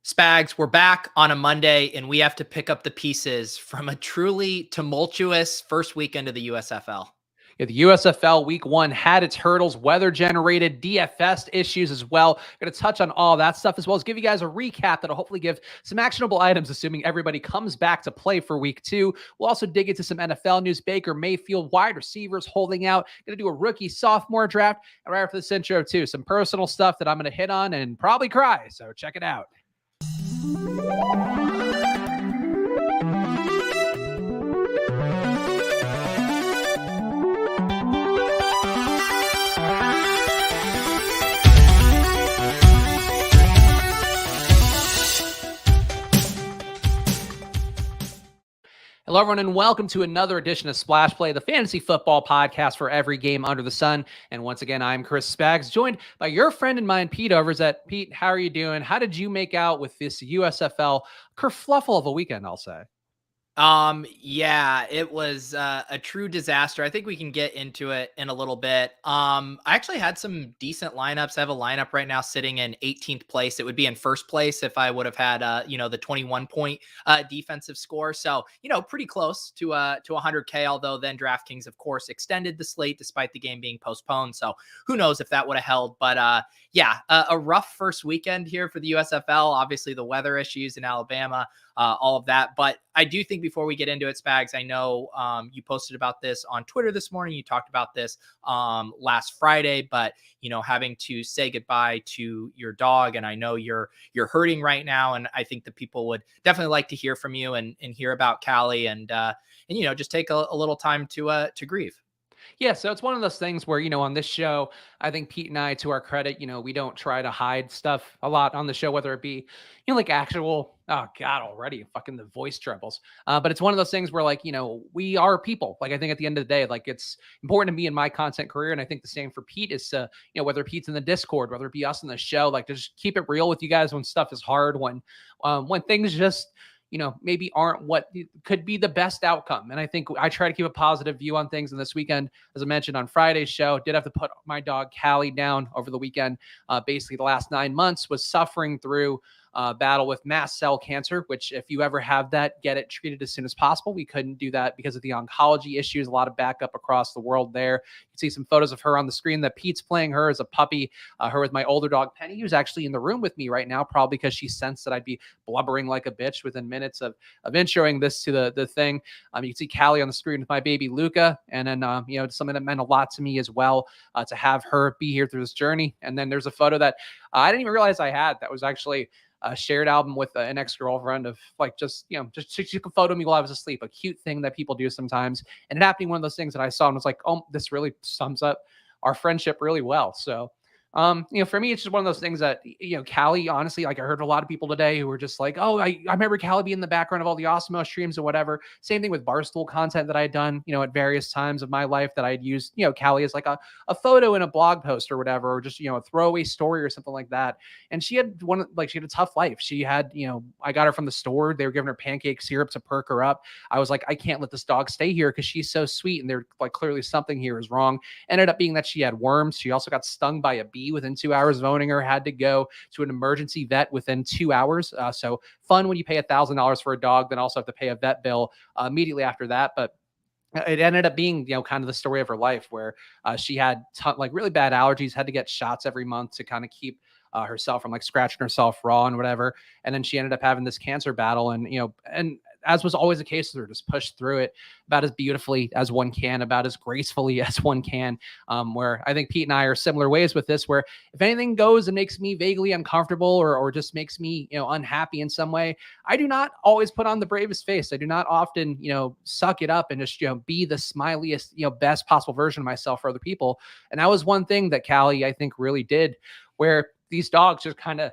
Spags, we're back on a Monday, and we have to pick up the pieces from a truly tumultuous first weekend of the USFL. Yeah, the USFL Week 1 had its hurdles, weather-generated DFS issues as well. Going to touch on all that stuff as well as give you guys a recap that'll hopefully give some actionable items, assuming everybody comes back to play for Week 2. We'll also dig into some NFL news. Baker Mayfield, wide receivers holding out. Going to do a rookie-sophomore draft. And right after this intro, too, some personal stuff that I'm going to hit on and probably cry. So check it out. Hello, everyone, and welcome to another edition of Splash Play, the fantasy football podcast for every game under the sun. And once again, I'm Chris Spags, joined by your friend and mine, Pete Overzet. Pete, how are you doing? How did you make out with this USFL kerfluffle of a weekend, I'll say? Yeah, it was a true disaster. I think we can get into it in a little bit. I actually had some decent lineups. I have a lineup right now sitting in 18th place. It would be in first place if I would have had the 21 point defensive score. So, pretty close to 100K, although then DraftKings, of course, extended the slate despite the game being postponed. So who knows if that would have held, but a rough first weekend here for the USFL. Obviously the weather issues in Alabama, all of that. But I do think before we get into it, Spags, I know you posted about this on Twitter this morning. You talked about this last Friday, but having to say goodbye to your dog, and I know you're hurting right now, and I think the people would definitely like to hear from you and hear about Cali and just take a little time to grieve. Yeah, so it's one of those things where, on this show, I think Pete and I, to our credit, we don't try to hide stuff a lot on the show, whether it be, like actual, oh God, already fucking the voice trembles. But it's one of those things where we are people. Like, I think at the end of the day, it's important to me in my content career. And I think the same for Pete is to, whether Pete's in the Discord, whether it be us in the show, to just keep it real with you guys when stuff is hard, when things just, maybe aren't what could be the best outcome. And I think I try to keep a positive view on things. And this weekend, as I mentioned on Friday's show, did have to put my dog Cali down over the weekend. Basically, the last 9 months was suffering through battle with mast cell cancer, which if you ever have that, get it treated as soon as possible. We couldn't do that because of the oncology issues, a lot of backup across the world there. You can see some photos of her on the screen that Pete's playing her as a puppy, her with my older dog Penny, who's actually in the room with me right now, probably because she sensed that I'd be blubbering like a bitch within minutes of introing this to the thing. You can see Cali on the screen with my baby Luca, and then something that meant a lot to me as well, to have her be here through this journey. And then there's a photo that I didn't even realize I had that was actually a shared album with an ex-girlfriend of just she took a photo of me while I was asleep, a cute thing that people do sometimes. And it happened, one of those things that I saw and was like, oh, this really sums up our friendship really well. So for me, it's just one of those things that, Cali, honestly, I heard a lot of people today who were just like, oh, I remember Cali being in the background of all the Osmo streams or whatever. Same thing with Barstool content that I had done, at various times of my life that I had used, Cali as a photo in a blog post or whatever, or just, a throwaway story or something like that. And she had she had a tough life. She had, I got her from the store. They were giving her pancake syrup to perk her up. I was like, I can't let this dog stay here because she's so sweet. And they're clearly something here is wrong. Ended up being that she had worms. She also got stung by a bee within 2 hours of owning her, had to go to an emergency vet within 2 hours. So fun when you pay $1,000 for a dog, then also have to pay a vet bill immediately after that. But it ended up being, kind of the story of her life where she had really bad allergies, had to get shots every month to kind of keep herself from scratching herself raw and whatever. And then she ended up having this cancer battle, and as was always the case, they're just pushed through it about as beautifully as one can, about as gracefully as one can, where I think Pete and I are similar ways with this, where if anything goes and makes me vaguely uncomfortable or just makes me, unhappy in some way, I do not always put on the bravest face. I do not often, suck it up and just, be the smiliest, best possible version of myself for other people. And that was one thing that Cali, I think, really did, where these dogs just kind of,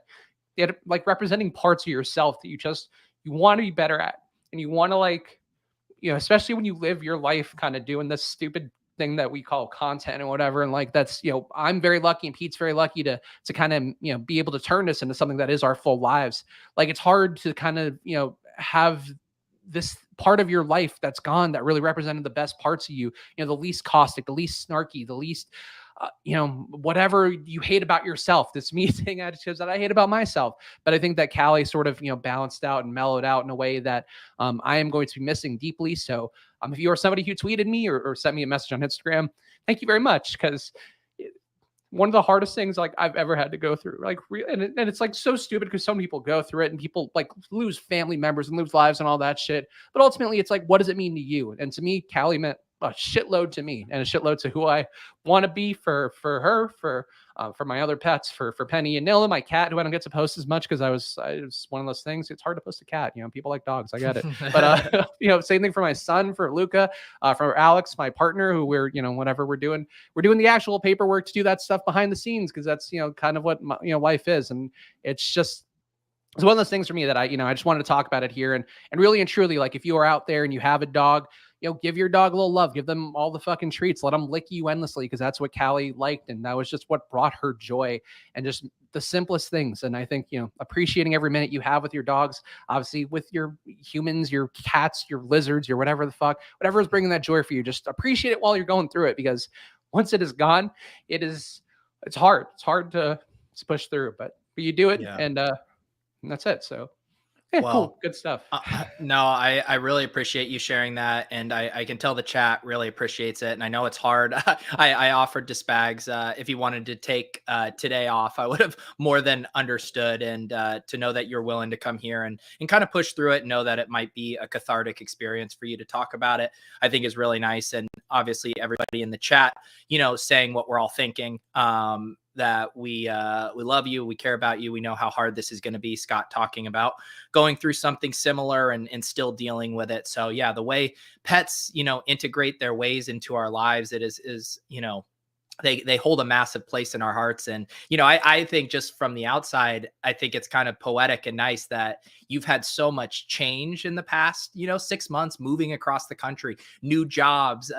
representing parts of yourself that you want to be better at. And you want to especially when you live your life kind of doing this stupid thing that we call content and whatever. And that's, I'm very lucky and Pete's very lucky to kind of, be able to turn this into something that is our full lives. It's hard to kind of, have this part of your life that's gone that really represented the best parts of you, the least caustic, the least snarky, the least whatever you hate about yourself. This me saying adjectives that I hate about myself. But I think that Cali sort of, balanced out and mellowed out in a way that I am going to be missing deeply. So if you are somebody who tweeted me or sent me a message on Instagram, thank you very much. Because one of the hardest things like I've ever had to go through, like, and it's like so stupid because some people go through it and people like lose family members and lose lives and all that shit. But ultimately, it's like, what does it mean to you? And to me, Callie meant a shitload to me and a shitload to who I want to be for her, for my other pets, for Penny and Nilla, my cat, who I don't get to post as much because I was one of those things. It's hard to post a cat. People like dogs. I get it. But same thing for my son, for Luca, for Alex, my partner, who we're whatever we're doing the actual paperwork to do that stuff behind the scenes, because that's kind of what my life is. And it's one of those things for me that I just wanted to talk about it here, and really and truly, like, if you are out there and you have a dog, give your dog a little love, give them all the fucking treats, let them lick you endlessly, because that's what Callie liked. And that was just what brought her joy, and just the simplest things. And I think, appreciating every minute you have with your dogs, obviously with your humans, your cats, your lizards, your whatever is bringing that joy for you, just appreciate it while you're going through it, because once it is gone, it's hard. It's hard to push through, but you do it. Yeah. And that's it. So yeah, well, cool. Good stuff. No, I really appreciate you sharing that. And I can tell the chat really appreciates it. And I know it's hard. I offered to Spags, if he wanted to take today off, I would have more than understood. And to know that you're willing to come here and kind of push through it, and know that it might be a cathartic experience for you to talk about it, I think is really nice. And obviously everybody in the chat, saying what we're all thinking. That we love you, we care about you, we know how hard this is going to be. Scott talking about going through something similar and still dealing with it. So yeah, the way pets, integrate their ways into our lives, it is they hold a massive place in our hearts. And, I think just from the outside, I think it's kind of poetic and nice that you've had so much change in the past, 6 months, moving across the country, new jobs,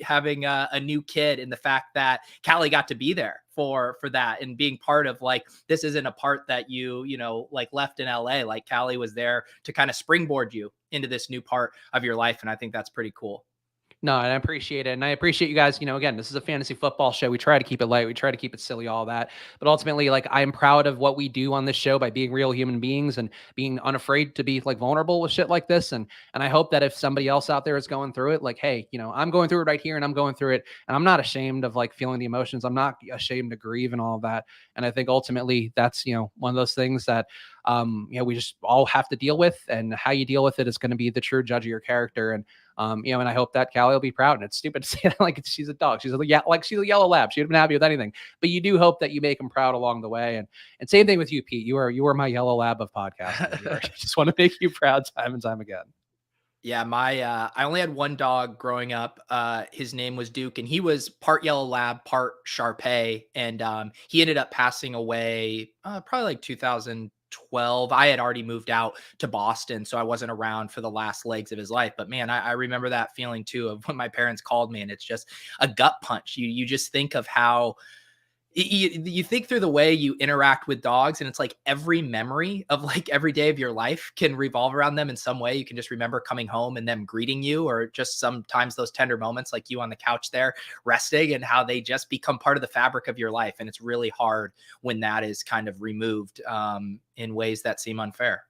having a new kid, and the fact that Callie got to be there for that, and being part of, like, this isn't a part that you left in LA. Like, Callie was there to kind of springboard you into this new part of your life. And I think that's pretty cool. No, and I appreciate it. And I appreciate you guys. Again, this is a fantasy football show. We try to keep it light. We try to keep it silly, all that. But ultimately, like, I'm proud of what we do on this show by being real human beings and being unafraid to be, like, vulnerable with shit like this. And I hope that if somebody else out there is going through it, like, hey, I'm going through it right here, and I'm going through it, and I'm not ashamed of, like, feeling the emotions. I'm not ashamed to grieve and all of that. And I think ultimately that's, one of those things that, we just all have to deal with, and how you deal with it is going to be the true judge of your character. And, and I hope that Callie will be proud. And it's stupid to say that, like, she's a dog. She's a yellow lab. She would have been happy with anything, but you do hope that you make them proud along the way. And same thing with you, Pete. You are my yellow lab of podcasting. I just want to make you proud time and time again. Yeah, I only had one dog growing up. His name was Duke, and he was part yellow lab, part Shar-Pei. And he ended up passing away probably like 2012. I had already moved out to Boston, so I wasn't around for the last legs of his life. But man, I remember that feeling too, of when my parents called me, and it's just a gut punch. You just think of how you think through the way you interact with dogs, and it's like every memory of, like, every day of your life can revolve around them in some way. You can just remember coming home and them greeting you, or just sometimes those tender moments, like you on the couch there resting, and how they just become part of the fabric of your life. And it's really hard when that is kind of removed in ways that seem unfair.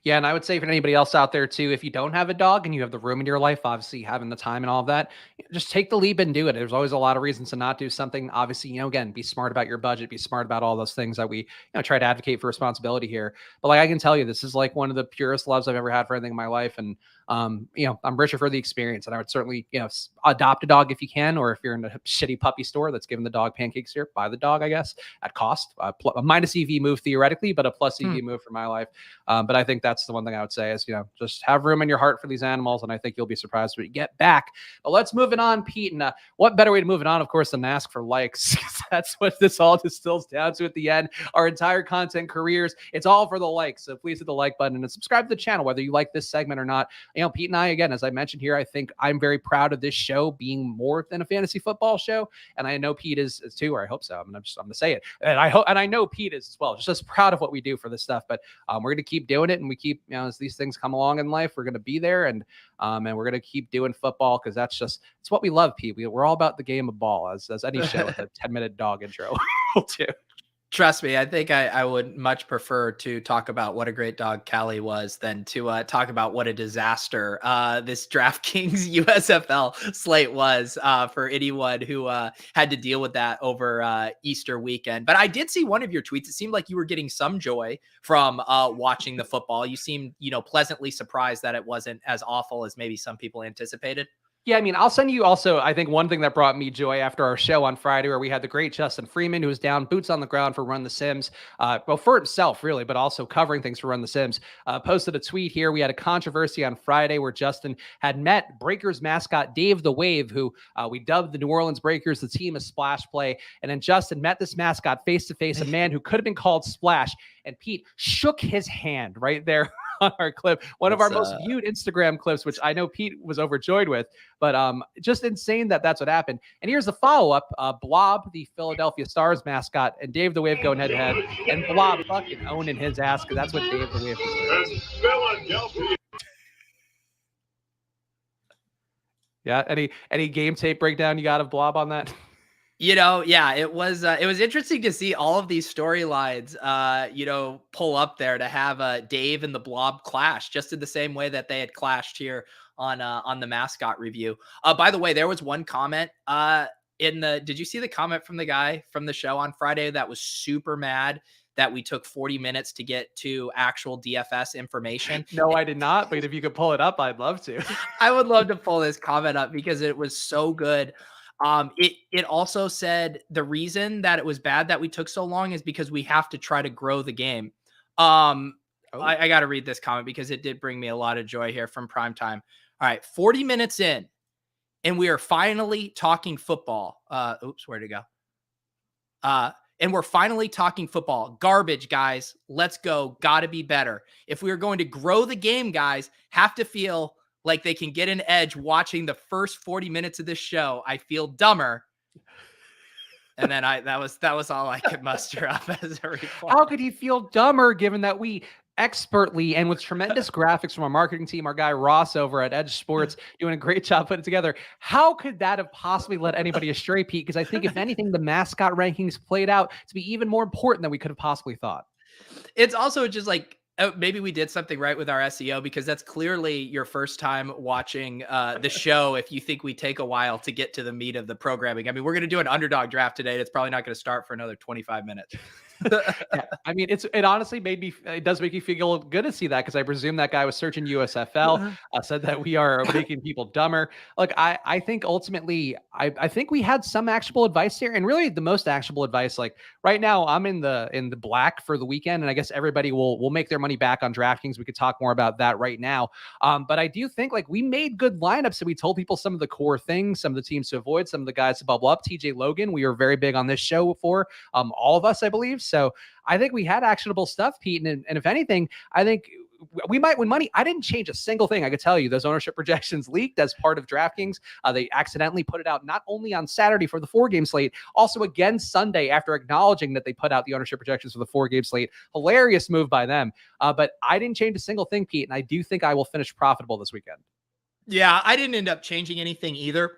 Yeah, and I would say for anybody else out there too, if you don't have a dog and you have the room in your life, obviously having the time and all of that, just take the leap and do it. There's always a lot of reasons to not do something. Obviously, again, be smart about your budget, be smart about all those things that we, try to advocate for responsibility here. But, like, I can tell you, this is like one of the purest loves I've ever had for anything in my life. And, I'm richer for the experience, and I would certainly, adopt a dog if you can, or if you're in a shitty puppy store that's giving the dog pancake syrup, buy the dog, I guess, at cost. A minus EV move theoretically, but a plus EV move for my life. But I think that's the one thing I would say is, just have room in your heart for these animals, and I think you'll be surprised when you get back. But let's move it on, Pete. And what better way to move it on, of course, than ask for likes? That's what this all distills down to at the end. Our entire content careers, it's all for the likes. So please hit the like button and subscribe to the channel, whether you like this segment or not. Pete and I, again, as I mentioned here, I think I'm very proud of this show being more than a fantasy football show. And I know Pete is too, or I hope so. I'm going to say it. And I know Pete is as well, just as proud of what we do for this stuff. But we're going to keep doing it, and we keep, as these things come along in life, we're going to be there, and we're going to keep doing football because it's what we love, Pete. We're all about the game of ball, as any show with a 10-minute dog intro will do. Trust me, I think I would much prefer to talk about what a great dog Cali was than to talk about what a disaster this DraftKings USFL slate was for anyone who had to deal with that over Easter weekend. But I did see one of your tweets. It seemed like you were getting some joy from watching the football. You seemed, pleasantly surprised that it wasn't as awful as maybe some people anticipated. Yeah, I mean, I'll send you also, I think one thing that brought me joy after our show on Friday, where we had the great Justin Freeman, who was down boots on the ground for Run the Sims, well, for himself, really, but also covering things for Run the Sims, posted a tweet here. We had a controversy on Friday where Justin had met Breakers mascot Dave the Wave, who we dubbed the New Orleans Breakers, the team of Splash Play. And then Justin met this mascot face-to-face, a man who could have been called Splash. And Pete shook his hand right there on our clip, one of our most viewed Instagram clips, which I know Pete was overjoyed with, but just insane that that's what happened. And here's the follow-up. Blob, the Philadelphia Stars mascot, and Dave the Wave going head-to-head, and Blob fucking owning his ass, because that's what Dave the Wave deserves. Yeah, any game tape breakdown you got of Blob on that? Yeah, it was interesting to see all of these storylines, pull up there to have Dave and the Blob clash just in the same way that they had clashed here on the mascot review. By the way, there was one comment did you see the comment from the guy from the show on Friday that was super mad that we took 40 minutes to get to actual DFS information? No, I did not, but if you could pull it up, I'd love to. I would love to pull this comment up because it was so good. It also said the reason that it was bad that we took so long is because we have to try to grow the game. I got to read this comment because it did bring me a lot of joy here from Primetime. All right, 40 minutes in, and we are finally talking football. Where'd it go? And we're finally talking football. Garbage, guys. Let's go. Got to be better. If we are going to grow the game, guys, have to feel like they can get an edge watching the first 40 minutes of this show. I feel dumber. And then that was all I could muster up as a reply. How could he feel dumber given that we expertly and with tremendous graphics from our marketing team, our guy Ross over at Edge Sports, doing a great job putting it together? How could that have possibly led anybody astray, Pete? Because I think if anything, the mascot rankings played out to be even more important than we could have possibly thought. It's also just like, maybe we did something right with our SEO, because that's clearly your first time watching the show if you think we take a while to get to the meat of the programming. I mean, we're going to do an underdog draft today. It's probably not going to start for another 25 minutes. Yeah, I mean, it honestly it does make you feel good to see that, because I presume that guy was searching USFL, said that we are making people dumber. Look, I think ultimately, I think we had some actionable advice here, and really the most actionable advice. Like right now, I'm in the black for the weekend, and I guess everybody will make their money back on DraftKings. We could talk more about that right now, but I do think like we made good lineups, and we told people some of the core things, some of the teams to avoid, some of the guys to bubble up. TJ Logan, we were very big on this show for all of us, I believe. So I think we had actionable stuff, Pete. And if anything, I think we might win money. I didn't change a single thing. I could tell you those ownership projections leaked as part of DraftKings. They accidentally put it out not only on Saturday for the 4-game slate, also again Sunday after acknowledging that they put out the ownership projections for the 4-game slate. Hilarious move by them. But I didn't change a single thing, Pete. And I do think I will finish profitable this weekend. Yeah, I didn't end up changing anything either.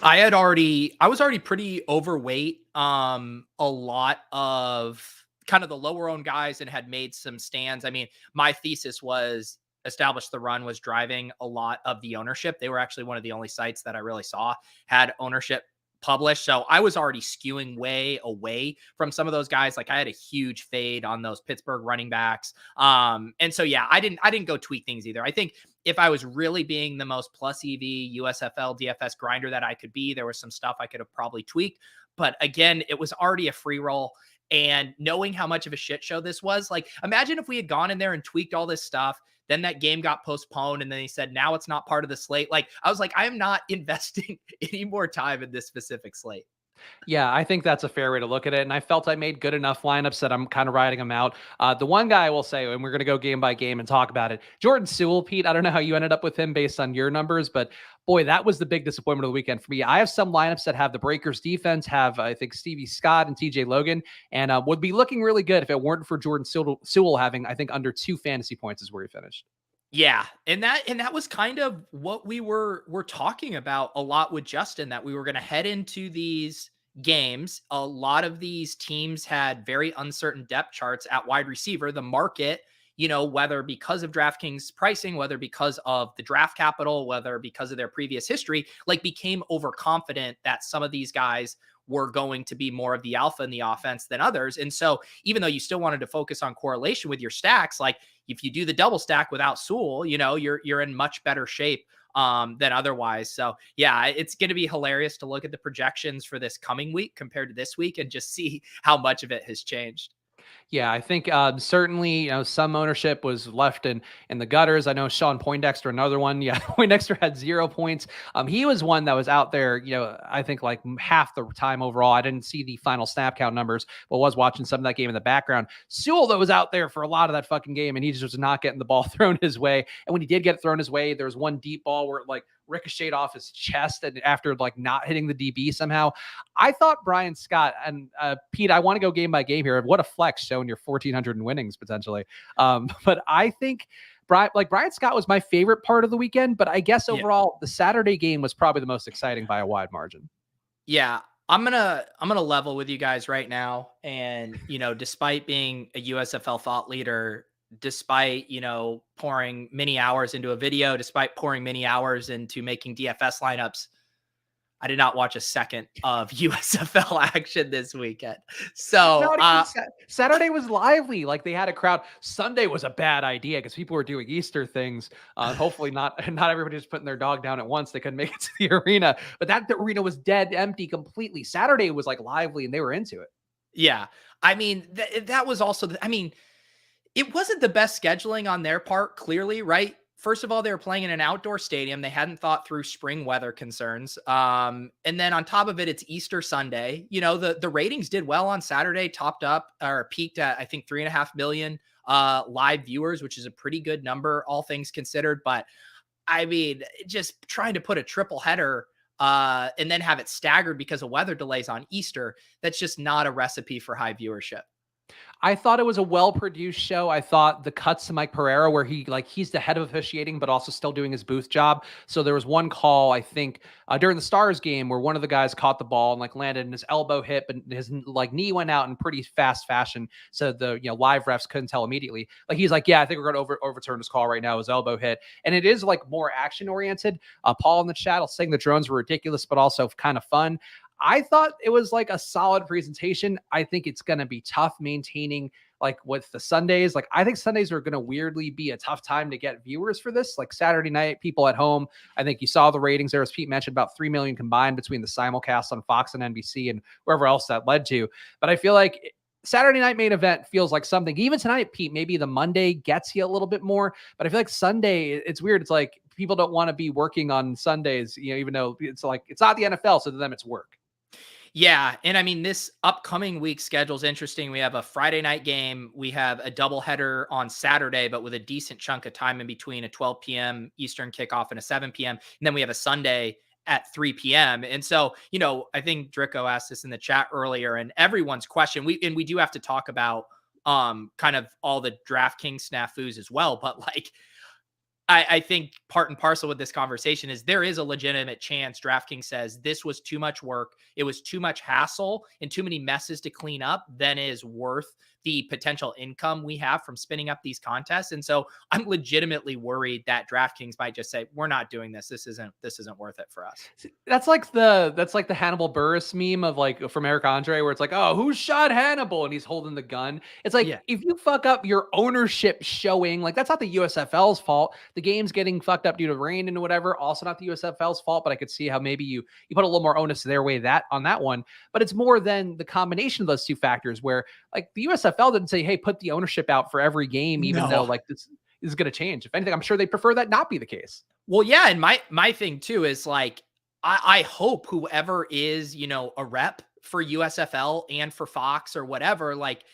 I was already pretty overweight. A lot of kind of the lower owned guys and had made some stands. I mean, my thesis was Establish the Run was driving a lot of the ownership. They were actually one of the only sites that I really saw had ownership published. So I was already skewing way away from some of those guys. Like I had a huge fade on those Pittsburgh running backs. And so, yeah, I didn't go tweak things either. I think if I was really being the most plus EV USFL DFS grinder that I could be, there was some stuff I could have probably tweaked. But again, it was already a free roll. And knowing how much of a shit show this was, like, imagine if we had gone in there and tweaked all this stuff, then that game got postponed, and then he said, now it's not part of the slate. Like, I was like, I am not investing any more time in this specific slate. Yeah, I think that's a fair way to look at it. And I felt I made good enough lineups that I'm kind of riding them out. The one guy I will say, and we're going to go game by game and talk about it, Jordan Sewell, Pete. I don't know how you ended up with him based on your numbers, but boy, that was the big disappointment of the weekend for me. I have some lineups that have the Breakers defense, have I think Stevie Scott and TJ Logan, and would be looking really good if it weren't for Jordan Sewell having, I think, under 2 fantasy points is where he finished. Yeah, and that was kind of what we were talking about a lot with Justin, that we were going to head into these games. A lot of these teams had very uncertain depth charts at wide receiver. The market, whether because of DraftKings pricing, whether because of the draft capital, whether because of their previous history, like became overconfident that some of these guys were going to be more of the alpha in the offense than others. And so even though you still wanted to focus on correlation with your stacks, like if you do the double stack without Sewell, you're in much better shape than otherwise. So yeah, it's going to be hilarious to look at the projections for this coming week compared to this week and just see how much of it has changed. Yeah, I think certainly some ownership was left in the gutters. I know Sean Poindexter, another one. Yeah, Poindexter had 0 points. He was one that was out there. I think like half the time overall. I didn't see the final snap count numbers, but was watching some of that game in the background. Sewell that was out there for a lot of that fucking game, and he just was not getting the ball thrown his way. And when he did get it thrown his way, there was one deep ball where it like ricocheted off his chest, and after like not hitting the DB somehow. I thought Brian Scott and Pete, I want to go game by game here. What a flex showing your 1,400 in winnings potentially. But I think Brian Scott was my favorite part of the weekend, but I guess Yeah. overall the Saturday game was probably the most exciting by a wide margin. Yeah. I'm gonna level with you guys right now. And despite being a USFL thought leader, despite pouring many hours into a video, despite pouring many hours into making DFS lineups, I did not watch a second of USFL action this weekend. So Not even Saturday was lively. Like they had a crowd. Sunday was a bad idea because people were doing Easter things. Hopefully not everybody just putting their dog down at once. They couldn't make it to the arena, but the arena was dead empty completely. Saturday was like lively and they were into it. yeah, I mean that was also. I mean, it wasn't the best scheduling on their part, clearly, right? First of all, they were playing in an outdoor stadium. They hadn't thought through spring weather concerns. And then on top of it, it's Easter Sunday. The ratings did well on Saturday, topped up or peaked at, I think, 3.5 million live viewers, which is a pretty good number, all things considered. But I mean, just trying to put a triple header and then have it staggered because of weather delays on Easter, that's just not a recipe for high viewership. I thought it was a well-produced show. I thought the cuts to Mike Pereira, where he's the head of officiating, but also still doing his booth job. So there was one call, I think, during the Stars game where one of the guys caught the ball and like landed and his elbow hit, but his like knee went out in pretty fast fashion. So the live refs couldn't tell immediately. Like he's like, yeah, I think we're going to overturn this call right now. His elbow hit, and it is like more action oriented. Paul in the chat saying the drones were ridiculous, but also kind of fun. I thought it was like a solid presentation. I think it's going to be tough maintaining like with the Sundays. Like I think Sundays are going to weirdly be a tough time to get viewers for this. Like Saturday night, people at home. I think you saw the ratings there, as Pete mentioned, about 3 million combined between the simulcast on Fox and NBC and wherever else that led to. But I feel like Saturday night main event feels like something. Even tonight, Pete, maybe the Monday gets you a little bit more. But I feel like Sunday, it's weird. It's like people don't want to be working on Sundays, even though it's like it's not the NFL, so to them it's work. Yeah, and I mean this upcoming week schedule is interesting. We have a Friday night game. We have a doubleheader on Saturday, but with a decent chunk of time in between, a 12 p.m. Eastern kickoff and a 7 p.m. And then we have a Sunday at 3 p.m. And so, I think Drico asked this in the chat earlier, and everyone's question. We do have to talk about kind of all the DraftKings snafus as well, but like I think part and parcel with this conversation is there is a legitimate chance DraftKings says this was too much work. It was too much hassle and too many messes to clean up than is worth the potential income we have from spinning up these contests. And so I'm legitimately worried that DraftKings might just say, we're not doing this. This isn't worth it for us. That's like the Hannibal Buress meme of like from Eric Andre, where it's like, oh, who shot Hannibal? And he's holding the gun. It's like, if you fuck up your ownership showing, like that's not the USFL's fault. The game's getting fucked up due to rain and whatever. Also not the USFL's fault, but I could see how maybe you put a little more onus their way on that one. But it's more than the combination of those two factors where like the USFL didn't say, hey, put the ownership out for every game, even though like this is going to change. If anything, I'm sure they prefer that not be the case. Well, yeah. And my thing too is like, I hope whoever is, a rep for USFL and for Fox or whatever, like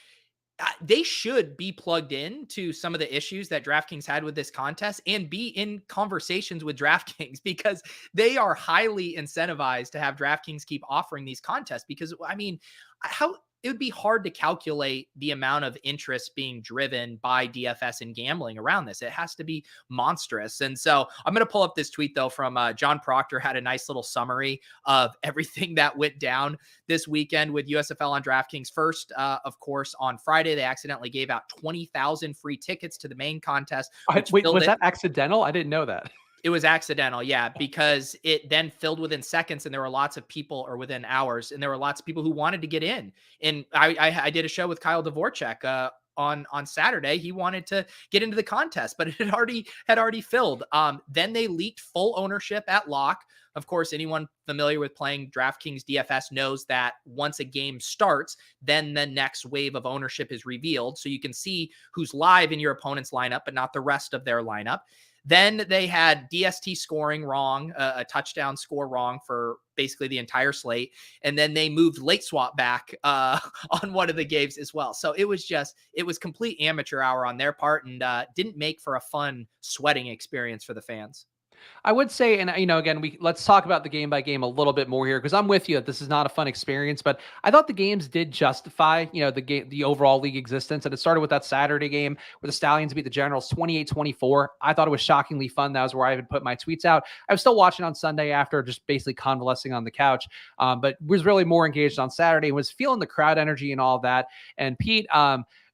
they should be plugged in to some of the issues that DraftKings had with this contest and be in conversations with DraftKings because they are highly incentivized to have DraftKings keep offering these contests. Because, I mean, how it would be hard to calculate the amount of interest being driven by DFS and gambling around this. It has to be monstrous. And so I'm going to pull up this tweet, though, from John Proctor, had a nice little summary of everything that went down this weekend with USFL on DraftKings. First, of course, on Friday, they accidentally gave out 20,000 free tickets to the main contest. Wait, was that accidental? I didn't know that. It was accidental, yeah, because it then filled within seconds, and there were lots of people, or within hours, and there were lots of people who wanted to get in. And I did a show with Kyle Dvorak on Saturday. He wanted to get into the contest, but it had already filled. Then they leaked full ownership at lock. Of course, anyone familiar with playing DraftKings DFS knows that once a game starts, then the next wave of ownership is revealed. So you can see who's live in your opponent's lineup, but not the rest of their lineup. Then they had DST scoring wrong, a touchdown score wrong for basically the entire slate. And then they moved late swap back on one of the games as well. So it was complete amateur hour on their part, and didn't make for a fun sweating experience for the fans. I would say, and again, let's talk about the game by game a little bit more here, because I'm with you that this is not a fun experience, but I thought the games did justify, the overall league existence. And it started with that Saturday game where the Stallions beat the Generals 28-24. I thought it was shockingly fun. That was where I had put my tweets out. I was still watching on Sunday after, just basically convalescing on the couch, but was really more engaged on Saturday and was feeling the crowd energy and all of that. And Pete,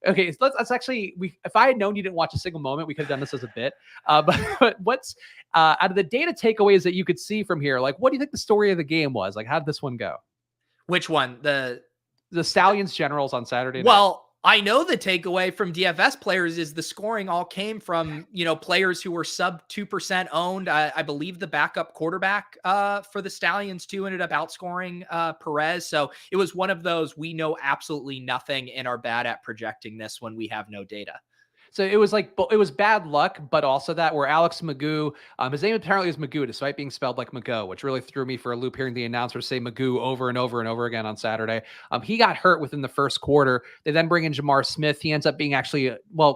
okay, so let's actually, if I had known you didn't watch a single moment, we could have done this as a bit. But what's out of the data takeaways that you could see from here? Like, what do you think the story of the game was? Like, how did this one go? Which one? The Stallions Generals on Saturday night. Well, I know the takeaway from DFS players is the scoring all came from, players who were sub 2% owned. I believe the backup quarterback for the Stallions too ended up outscoring Perez. So it was one of those, we know absolutely nothing and are bad at projecting this when we have no data. So it was bad luck, but also that where Alex Magoo, his name apparently is Magoo, despite being spelled like Mago, which really threw me for a loop hearing the announcers say Magoo over and over and over again on Saturday. He got hurt within the first quarter. They then bring in Jamar Smith. He ends up being actually,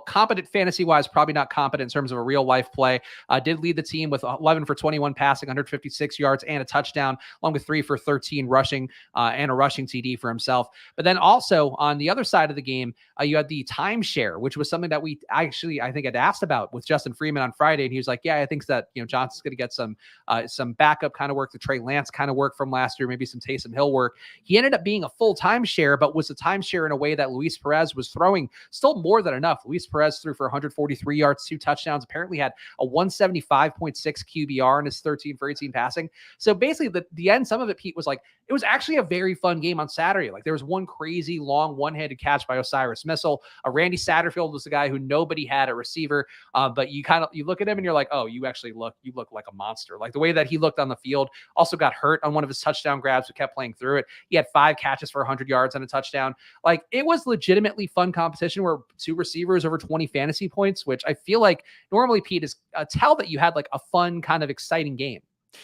competent fantasy-wise, probably not competent in terms of a real-life play. Did lead the team with 11 for 21 passing, 156 yards, and a touchdown, along with 3 for 13 rushing, and a rushing TD for himself. But then also on the other side of the game, you had the timeshare, which was something that I think I'd asked about with Justin Freeman on Friday. And he was like, yeah, I think that, Johnson's going to get some backup kind of work, the Trey Lance kind of work from last year, maybe some Taysom Hill work. He ended up being a full timeshare, but was a timeshare in a way that Luis Perez was throwing still more than enough. Luis Perez threw for 143 yards, 2 touchdowns, apparently had a 175.6 QBR in his 13 for 18 passing. So basically the end, some of it, Pete, was like, it was actually a very fun game on Saturday. Like there was one crazy long one-handed catch by Osiris Missile. Randy Satterfield was the guy who nobody had at receiver. But you look at him and you're like, oh, you look like a monster. Like the way that he looked on the field. Also got hurt on one of his touchdown grabs, but kept playing through it. He had 5 catches for 100 yards and a touchdown. Like it was legitimately fun competition where 2 receivers over 20 fantasy points, which I feel like normally, Pete, is a tell that you had like a fun kind of exciting game.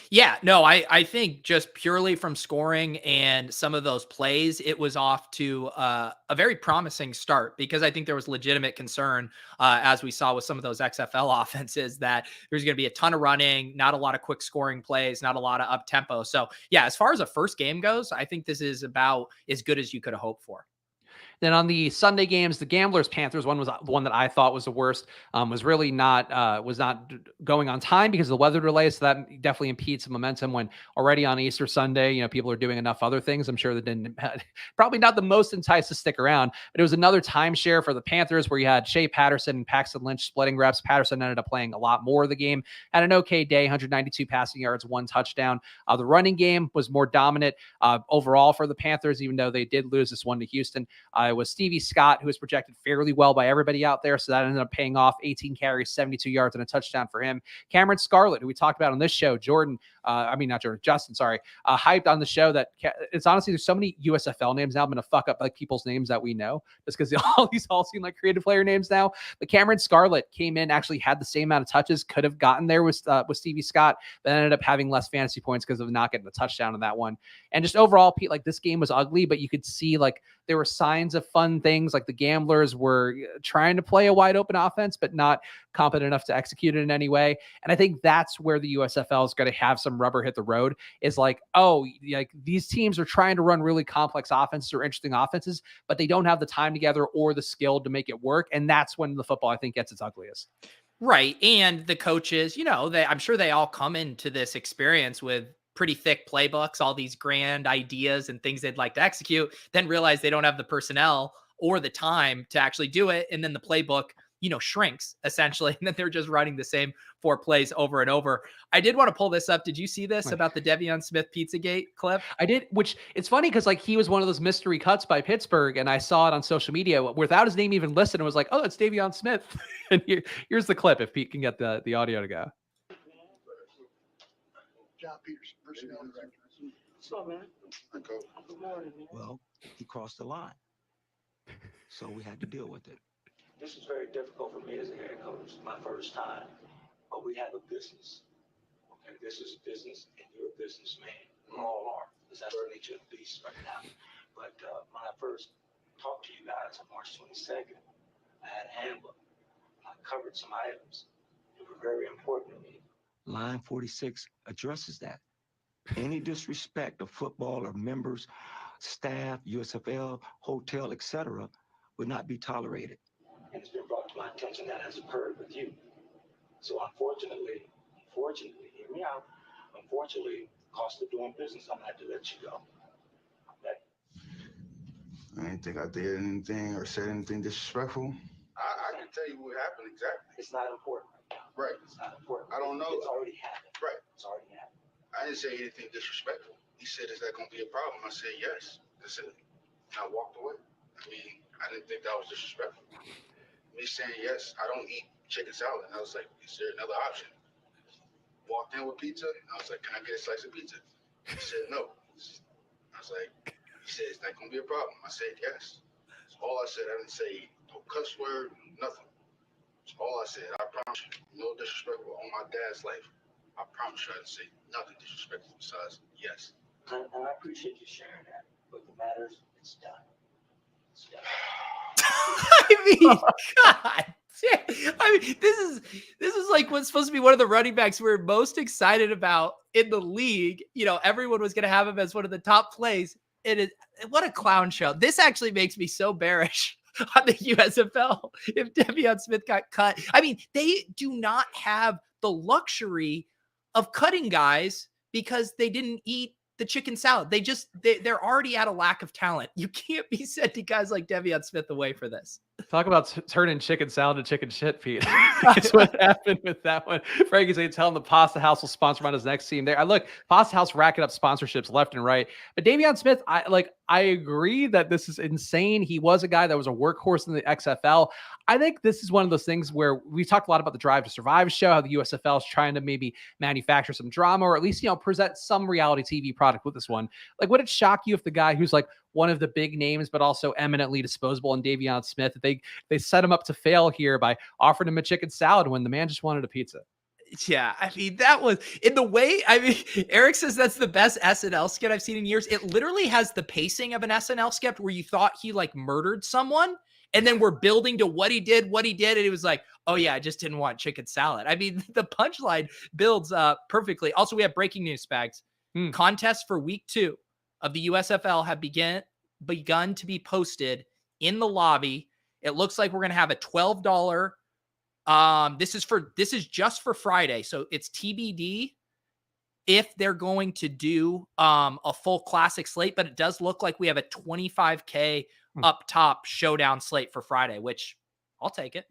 Yeah, no, I think just purely from scoring and some of those plays, it was off to a very promising start, because I think there was legitimate concern, as we saw with some of those XFL offenses, that there's going to be a ton of running, not a lot of quick scoring plays, not a lot of up tempo. So yeah, as far as a first game goes, I think this is about as good as you could have hoped for. Then on the Sunday games, the Gamblers Panthers one was the one that I thought was the worst. Was really not going on time because of the weather delay. So that definitely impedes some momentum when already on Easter Sunday, people are doing enough other things. I'm sure that didn't probably not the most enticed to stick around, but it was another timeshare for the Panthers where you had Shea Patterson and Paxton Lynch splitting reps. Patterson ended up playing a lot more of the game, had an okay day, 192 passing yards, 1 touchdown. The running game was more dominant overall for the Panthers, even though they did lose this one to Houston. It was Stevie Scott, who was projected fairly well by everybody out there. So that ended up paying off. 18 carries, 72 yards, and a touchdown for him. Cameron Scarlett, who we talked about on this show, Justin, sorry, hyped on the show that it's honestly, there's so many USFL names now. I'm going to fuck up like people's names that we know just because all these all seem like creative player names now. But Cameron Scarlett came in, actually had the same amount of touches, could have gotten there with Stevie Scott, but ended up having less fantasy points because of not getting the touchdown in that one. And just overall, Pete, like this game was ugly, but you could see like there were signs of fun things. Like the gamblers were trying to play a wide open offense, but not competent enough to execute it in any way. And I think that's where the USFL is going to have some rubber hit the road, is like, oh, like these teams are trying to run really complex offenses or interesting offenses, but they don't have the time together or the skill to make it work. And that's when the football, I think, gets its ugliest. Right. And the coaches, I'm sure they all come into this experience with pretty thick playbooks, all these grand ideas and things they'd like to execute, then realize they don't have the personnel or the time to actually do it. And then the playbook, shrinks essentially. And then they're just running the same 4 plays over and over. I did want to pull this up. Did you see this about the Davion Smith Pizzagate clip? I did, which it's funny because like he was one of those mystery cuts by Pittsburgh, and I saw it on social media without his name even listed, and was like, oh, it's Davion Smith. And here's the clip if Pete can get the audio to go. John Peters, personnel director. What's up, man? Good morning, man. Well, he crossed the line. So we had to deal with it. This is very difficult for me as a head coach, my first time. But we have a business. Okay, this is business, and you're a businessman. We all are, because that's the nature of the beast right now. But when I first talked to you guys on March 22nd, I had a handbook. I covered some items that were very important to me. Line 46 addresses that. Any disrespect of football or members, staff, USFL, hotel, etc., would not be tolerated. And it's been brought to my attention that has occurred with you. So unfortunately, hear me out. Unfortunately, cost of doing business, I'm gonna have to let you go. Okay? I didn't think I did anything or said anything disrespectful. I can tell you what happened exactly. It's not important. Right. It's not important. I don't know. It's already happened. Right. It's already happened. I didn't say anything disrespectful. He said, is that going to be a problem? I said, yes. That's it. And I walked away. I mean, I didn't think that was disrespectful. Me saying yes, I don't eat chicken salad. And I was like, is there another option? Walked in with pizza. And I was like, can I get a slice of pizza? He said, no. I was like, he said, is that going to be a problem? I said, yes. That's all I said. I didn't say no cuss word, nothing. That's all I said. I promise you, no disrespectful on my dad's life. I promise you I didn't say nothing disrespectful besides yes. And I appreciate you sharing that. But the matters, it's done. It's done. I mean, God. I mean, this is like what's supposed to be one of the running backs we're most excited about in the league. Everyone was going to have him as one of the top plays. What a clown show. This actually makes me so bearish on the USFL if Davion Smith got cut. I mean, they do not have the luxury of cutting guys because they didn't eat the chicken salad. They're already at a lack of talent. You can't be sending guys like Davion Smith away for this. Talk about turning chicken salad to chicken shit, Pete. That's what happened with that one. Frankie's ain't telling the Pasta House will sponsor on his next team. There, I look, Pasta House racking up sponsorships left and right. But Davion Smith, I agree that this is insane. He was a guy that was a workhorse in the XFL. I think this is one of those things where we've talked a lot about the Drive to Survive show, how the USFL is trying to maybe manufacture some drama or at least, present some reality TV product with this one. Like, would it shock you if the guy who's like one of the big names, but also eminently disposable in Davion Smith, they set him up to fail here by offering him a chicken salad when the man just wanted a pizza? Yeah, I mean, that was in the way. I mean, Eric says that's the best SNL skit I've seen in years. It literally has the pacing of an SNL skit where you thought he like murdered someone, and then we're building to what he did, and it was like, oh yeah, I just didn't want chicken salad. I mean, the punchline builds perfectly. Also, we have breaking news, Spags. Contests for week 2 of the USFL have begun to be posted in the lobby. It looks like we're going to have a $12. This is just for Friday. So it's TBD if they're going to do a full classic slate, but it does look like we have a $25K up top showdown slate for Friday, which I'll take it.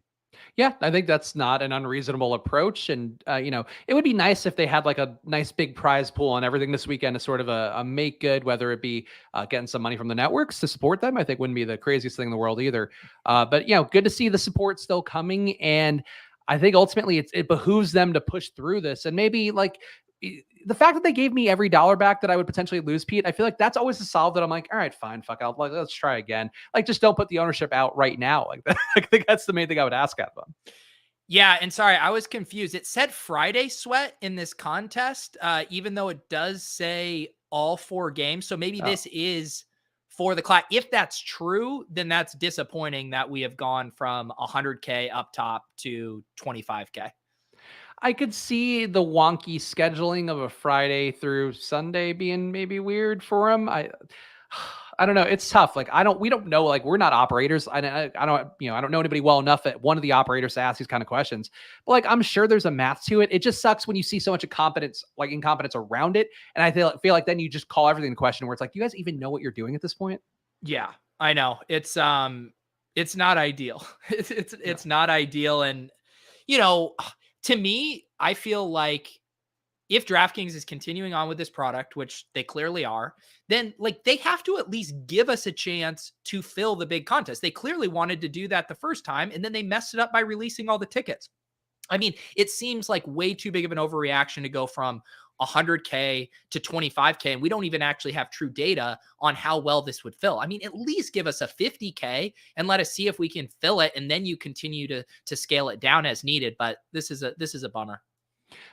Yeah, I think that's not an unreasonable approach. And, it would be nice if they had like a nice big prize pool and everything this weekend is sort of a make good, whether it be getting some money from the networks to support them. I think wouldn't be the craziest thing in the world either. But, good to see the support still coming. And I think ultimately it behooves them to push through this. And maybe like the fact that they gave me every dollar back that I would potentially lose, Pete, I feel like that's always a solve that I'm like, all right, fine, fuck, let's try again. Like, just don't put the ownership out right now. Like, I think that's the main thing I would ask at them. Yeah, and sorry, I was confused. It said Friday sweat in this contest, even though it does say all 4 games. So maybe this is for the class. If that's true, then that's disappointing that we have gone from 100K up top to 25K. I could see the wonky scheduling of a Friday through Sunday being maybe weird for him. I don't know. It's tough. Like, we don't know, like, we're not operators. I don't, I don't know anybody well enough at one of the operators to ask these kind of questions, but like, I'm sure there's a math to it. It just sucks when you see so much incompetence around it. And I feel like then you just call everything in question where it's like, do you guys even know what you're doing at this point? Yeah, I know. It's not ideal. It's not ideal. And, to me, I feel like if DraftKings is continuing on with this product, which they clearly are, then like they have to at least give us a chance to fill the big contest. They clearly wanted to do that the first time, and then they messed it up by releasing all the tickets. I mean, it seems like way too big of an overreaction to go from 100K to 25K, and we don't even actually have true data on how well this would fill. I mean, at least give us a 50K and let us see if we can fill it, and then you continue to scale it down as needed. But this is a bummer.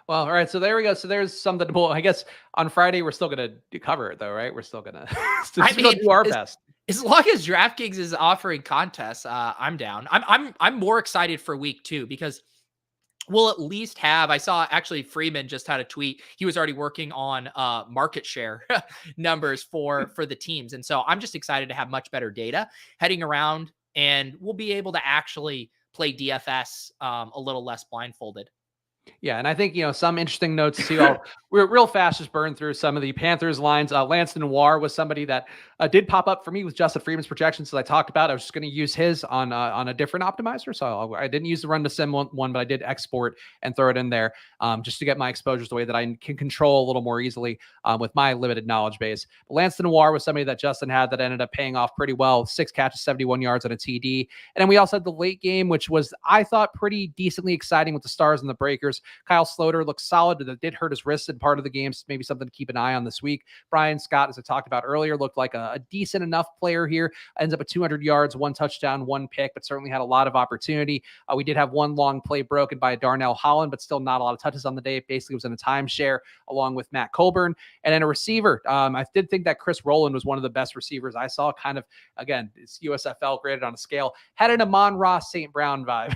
Well, all right. So there we go. So there's something to I guess on Friday we're still gonna cover it though, right? We're still gonna do our best. As long as DraftKings is offering contests, I'm down. I'm more excited for week 2 because we'll at least have. I saw actually Freeman just had a tweet. He was already working on market share numbers for the teams, and so I'm just excited to have much better data heading around, and we'll be able to actually play DFS a little less blindfolded. Yeah, and I think, some interesting notes too. We're real fast, just burn through some of the Panthers lines. Lance Noir was somebody that did pop up for me with Justin Freeman's projections that I talked about. I was just going to use his on a different optimizer. So I didn't use the run to sim one, but I did export and throw it in there just to get my exposures the way that I can control a little more easily with my limited knowledge base. But Lance Noir was somebody that Justin had that ended up paying off pretty well. 6 catches, 71 yards on a TD. And then we also had the late game, which was, I thought, pretty decently exciting with the Stars and the Breakers. Kyle Sloter looked solid. That did hurt his wrist in part of the game. So maybe something to keep an eye on this week. Brian Scott, as I talked about earlier, looked like a decent enough player here. Ends up at 200 yards, 1 touchdown, 1 pick, but certainly had a lot of opportunity. We did have 1 long play broken by Darnell Holland, but still not a lot of touches on the day. It basically was in a timeshare along with Matt Colburn. And then a receiver. I did think that Chris Rowland was one of the best receivers I saw. Kind of, again, it's USFL graded on a scale. Had an Amon-Ra St. Brown vibe.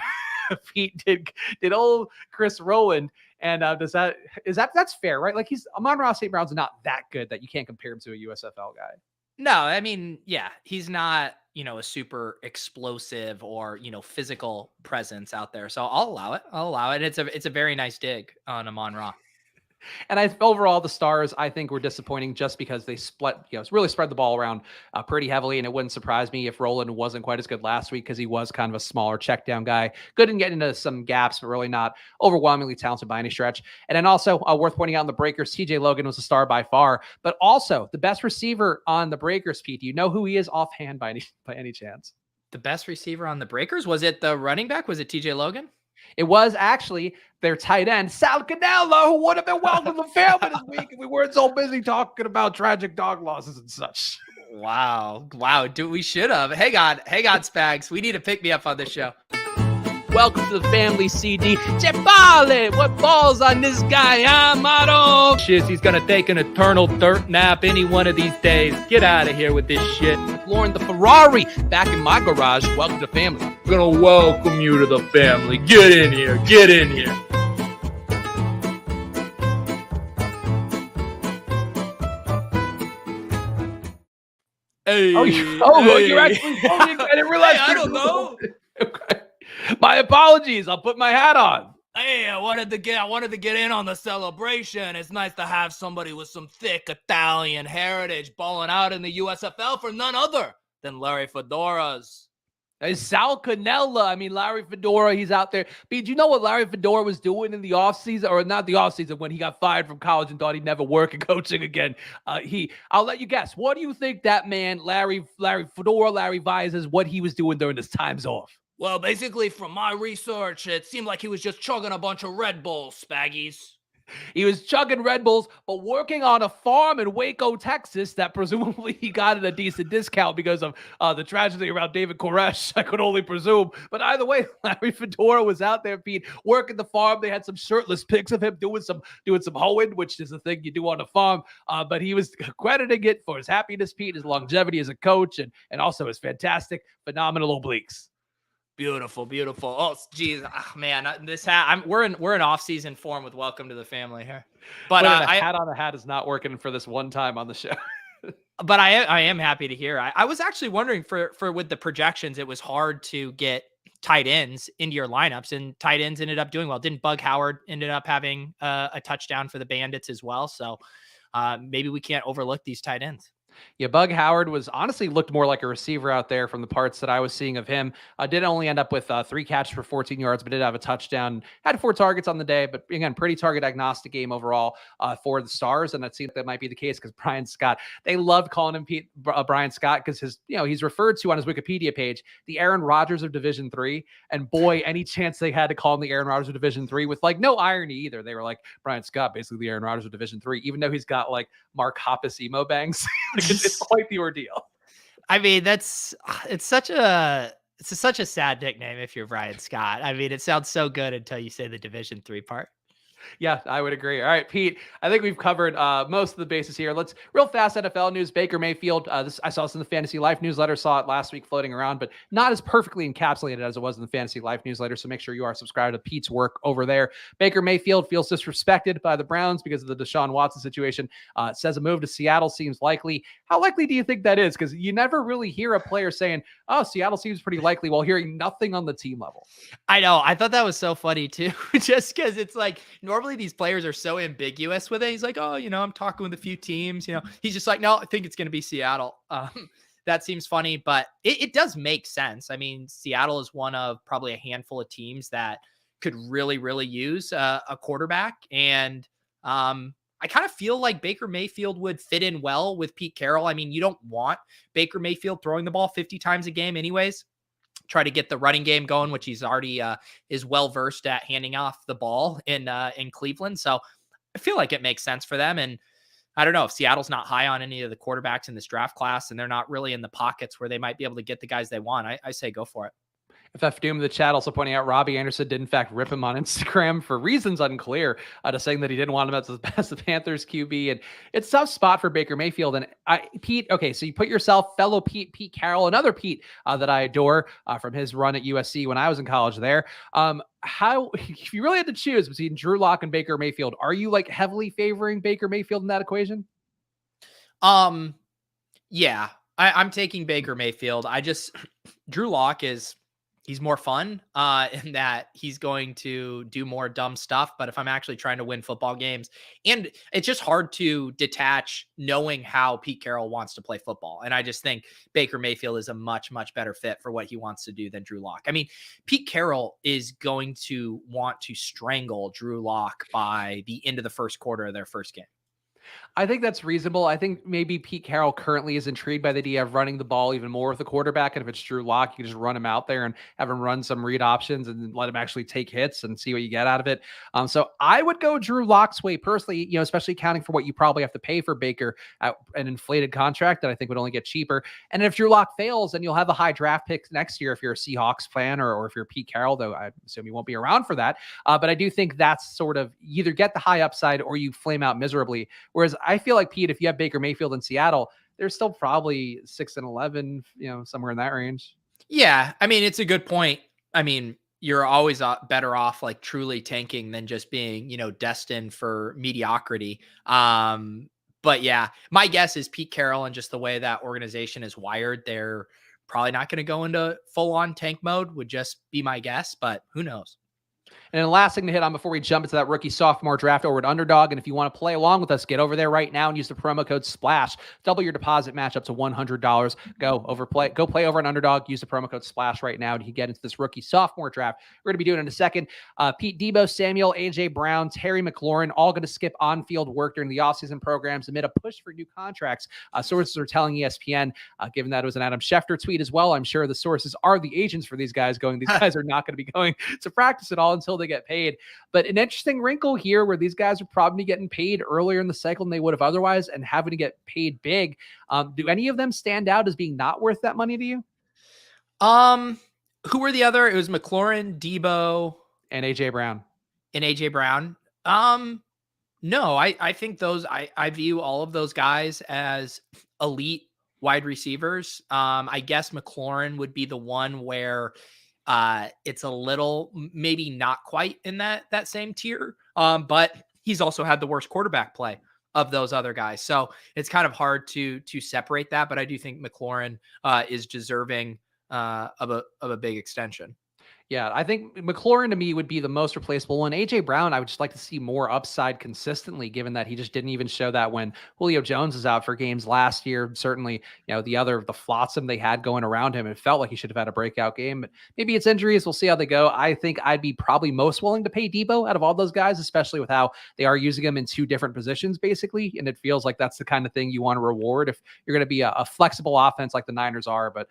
Pete did old Chris Rowland. And that's fair, right? Like Amon-Ra St. Brown's not that good that you can't compare him to a USFL guy. No, I mean, yeah, he's not, a super explosive or, physical presence out there. So I'll allow it. It's a very nice dig on Amon-Ra. And overall, the Stars, I think, were disappointing just because they really spread the ball around pretty heavily. And it wouldn't surprise me if Rowland wasn't quite as good last week because he was kind of a smaller check down guy. Good in getting into some gaps, but really not overwhelmingly talented by any stretch. And then also worth pointing out in the Breakers, TJ Logan was a star by far, but also the best receiver on the Breakers, Pete. Do you know who he is offhand by any chance? The best receiver on the Breakers? Was it the running back? Was it TJ Logan? It was actually their tight end, Sal Canelo, who would have been welcome to the family this week if we weren't so busy talking about tragic dog losses and such. Wow. We should have. Hang on, Spags. We need to pick me up on this show. Welcome to the family, CD. Chepale, what balls on this guy, huh, Mato? Shit, he's gonna take an eternal dirt nap any one of these days. Get out of here with this shit. Lauren the Ferrari, back in my garage. Welcome to family. I'm gonna welcome you to the family. Get in here. Hey. You're actually voting? I didn't realize. I don't know. Okay. My apologies. I'll put my hat on. Hey, I wanted to get in on the celebration. It's nice to have somebody with some thick Italian heritage balling out in the USFL for none other than Larry Fedoras. Sal Cannella. I mean, Larry Fedora, he's out there. But do you know what Larry Fedora was doing in the offseason, or not the offseason, when he got fired from college and thought he'd never work in coaching again? I'll let you guess. What do you think that man, Larry Fedora, Larry Visors, what he was doing during his times off? Well, basically, from my research, it seemed like he was just chugging a bunch of Red Bulls, Spaggies. He was chugging Red Bulls, but working on a farm in Waco, Texas, that presumably he got at a decent discount because of the tragedy around David Koresh, I could only presume. But either way, Larry Fedora was out there, Pete, working the farm. They had some shirtless pics of him doing some hoeing, which is a thing you do on a farm. But he was crediting it for his happiness, Pete, his longevity as a coach, and also his fantastic, phenomenal obliques. Beautiful, beautiful. Oh, geez, man, this hat. We're in off-season form with Welcome to the Family here, but hat on the hat is not working for this one time on the show. But I am happy to hear. I was actually wondering for with the projections, it was hard to get tight ends into your lineups, and tight ends ended up doing well. Didn't Bug Howard ended up having a touchdown for the Bandits as well? So maybe we can't overlook these tight ends. Yeah, Bug Howard was honestly looked more like a receiver out there from the parts that I was seeing of him. Did only end up with 3 catches for 14 yards, but did have a touchdown. Had 4 targets on the day, but again, pretty target agnostic game overall for the Stars. And it seems that might be the case because Brian Scott, they loved calling him Brian Scott because he's referred to on his Wikipedia page, the Aaron Rodgers of Division III. And boy, any chance they had to call him the Aaron Rodgers of Division III with like no irony either. They were like, Brian Scott, basically the Aaron Rodgers of Division III, even though he's got like Mark Hoppus emo bangs. It's quite the ordeal. I mean, it's such a sad nickname if you're Brian Scott. I mean, it sounds so good until you say the Division III part. Yeah, I would agree. All right, Pete, I think we've covered most of the bases here. Let's real fast NFL news. Baker Mayfield. I saw this in the Fantasy Life newsletter, saw it last week floating around, but not as perfectly encapsulated as it was in the Fantasy Life newsletter. So make sure you are subscribed to Pete's work over there. Baker Mayfield feels disrespected by the Browns because of the Deshaun Watson situation. Says a move to Seattle seems likely. How likely do you think that is? Because you never really hear a player saying, oh, Seattle seems pretty likely, while hearing nothing on the team level. I know. I thought that was so funny too, just because it's like, normally these players are so ambiguous with it. He's like, oh, I'm talking with a few teams, he's just like, no, I think it's going to be Seattle. That seems funny, but it does make sense. I mean, Seattle is one of probably a handful of teams that could really, really use a quarterback. And I kind of feel like Baker Mayfield would fit in well with Pete Carroll. I mean, you don't want Baker Mayfield throwing the ball 50 times a game anyways. Try to get the running game going, which he's already is well versed at handing off the ball in Cleveland. So I feel like it makes sense for them. And I don't know if Seattle's not high on any of the quarterbacks in this draft class, and they're not really in the pockets where they might be able to get the guys they want. I say go for it. FF Doom in the chat also pointing out Robbie Anderson did in fact rip him on Instagram for reasons unclear, to saying that he didn't want him as the Panthers QB. And it's a tough spot for Baker Mayfield. And Pete, okay, so you put yourself, fellow Pete Carroll, another Pete that I adore from his run at USC when I was in college there. How, if you really had to choose between Drew Lock and Baker Mayfield, are you like heavily favoring Baker Mayfield in that equation? Yeah, I'm taking Baker Mayfield. Drew Lock he's more fun in that he's going to do more dumb stuff. But if I'm actually trying to win football games, and it's just hard to detach knowing how Pete Carroll wants to play football. And I just think Baker Mayfield is a much, much better fit for what he wants to do than Drew Lock. I mean, Pete Carroll is going to want to strangle Drew Lock by the end of the first quarter of their first game. I think that's reasonable. I think maybe Pete Carroll currently is intrigued by the idea of running the ball even more with the quarterback. And if it's Drew Lock, you can just run him out there and have him run some read options and let him actually take hits and see what you get out of it. So I would go Drew Lock's way personally, especially accounting for what you probably have to pay for Baker at an inflated contract that I think would only get cheaper. And if Drew Lock fails, then you'll have a high draft pick next year if you're a Seahawks fan or if you're Pete Carroll, though I assume you won't be around for that. But I do think that's sort of, you either get the high upside or you flame out miserably. Whereas I feel like, Pete, if you have Baker Mayfield in Seattle, they're still probably 6-11, somewhere in that range. Yeah. I mean, it's a good point. I mean, you're always better off like truly tanking than just being, destined for mediocrity. But yeah, my guess is Pete Carroll and just the way that organization is wired, they're probably not going to go into full on tank mode, would just be my guess, but who knows? And then the last thing to hit on before we jump into that rookie sophomore draft over at Underdog. And if you want to play along with us, get over there right now and use the promo code SPLASH. Double your deposit match up to $100. Go play over on Underdog. Use the promo code SPLASH right now to get into this rookie sophomore draft. We're going to be doing it in a second. Pete Debo Samuel, AJ Brown, Terry McLaurin, all going to skip on-field work during the offseason programs amid a push for new contracts. Sources are telling ESPN, given that it was an Adam Schefter tweet as well, I'm sure the sources are the agents for these guys these guys are not going to be going to practice at all until they get paid. But an interesting wrinkle here where these guys are probably getting paid earlier in the cycle than they would have otherwise and having to get paid big. Do any of them stand out as being not worth that money to you? Who were the other? It was McLaurin, Debo, and AJ Brown. No, I think I view all of those guys as elite wide receivers. I guess McLaurin would be the one where it's a little, maybe not quite in that same tier. But he's also had the worst quarterback play of those other guys. So it's kind of hard to separate that, but I do think McLaurin is deserving of a big extension. Yeah, I think McLaurin to me would be the most replaceable one. AJ Brown, I would just like to see more upside consistently, given that he just didn't even show that when Julio Jones was out for games last year. Certainly, the flotsam they had going around him, it felt like he should have had a breakout game. But maybe it's injuries. We'll see how they go. I think I'd be probably most willing to pay Debo out of all those guys, especially with how they are using him in two different positions, basically. And it feels like that's the kind of thing you want to reward if you're going to be a flexible offense like the Niners are. But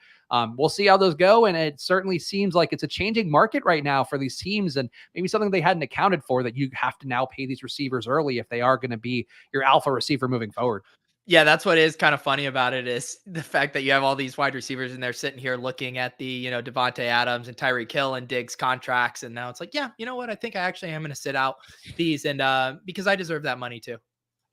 we'll see how those go. And it certainly seems like it's a changing market right now for these teams, and maybe something they hadn't accounted for, that you have to now pay these receivers early if they are going to be your alpha receiver moving forward. Yeah, that's what is kind of funny about it, is the fact that you have all these wide receivers and they're sitting here looking at the, Devontae Adams and Tyreek Hill and Diggs contracts. And now it's like, yeah, you know what? I think I actually am going to sit out these, and because I deserve that money too.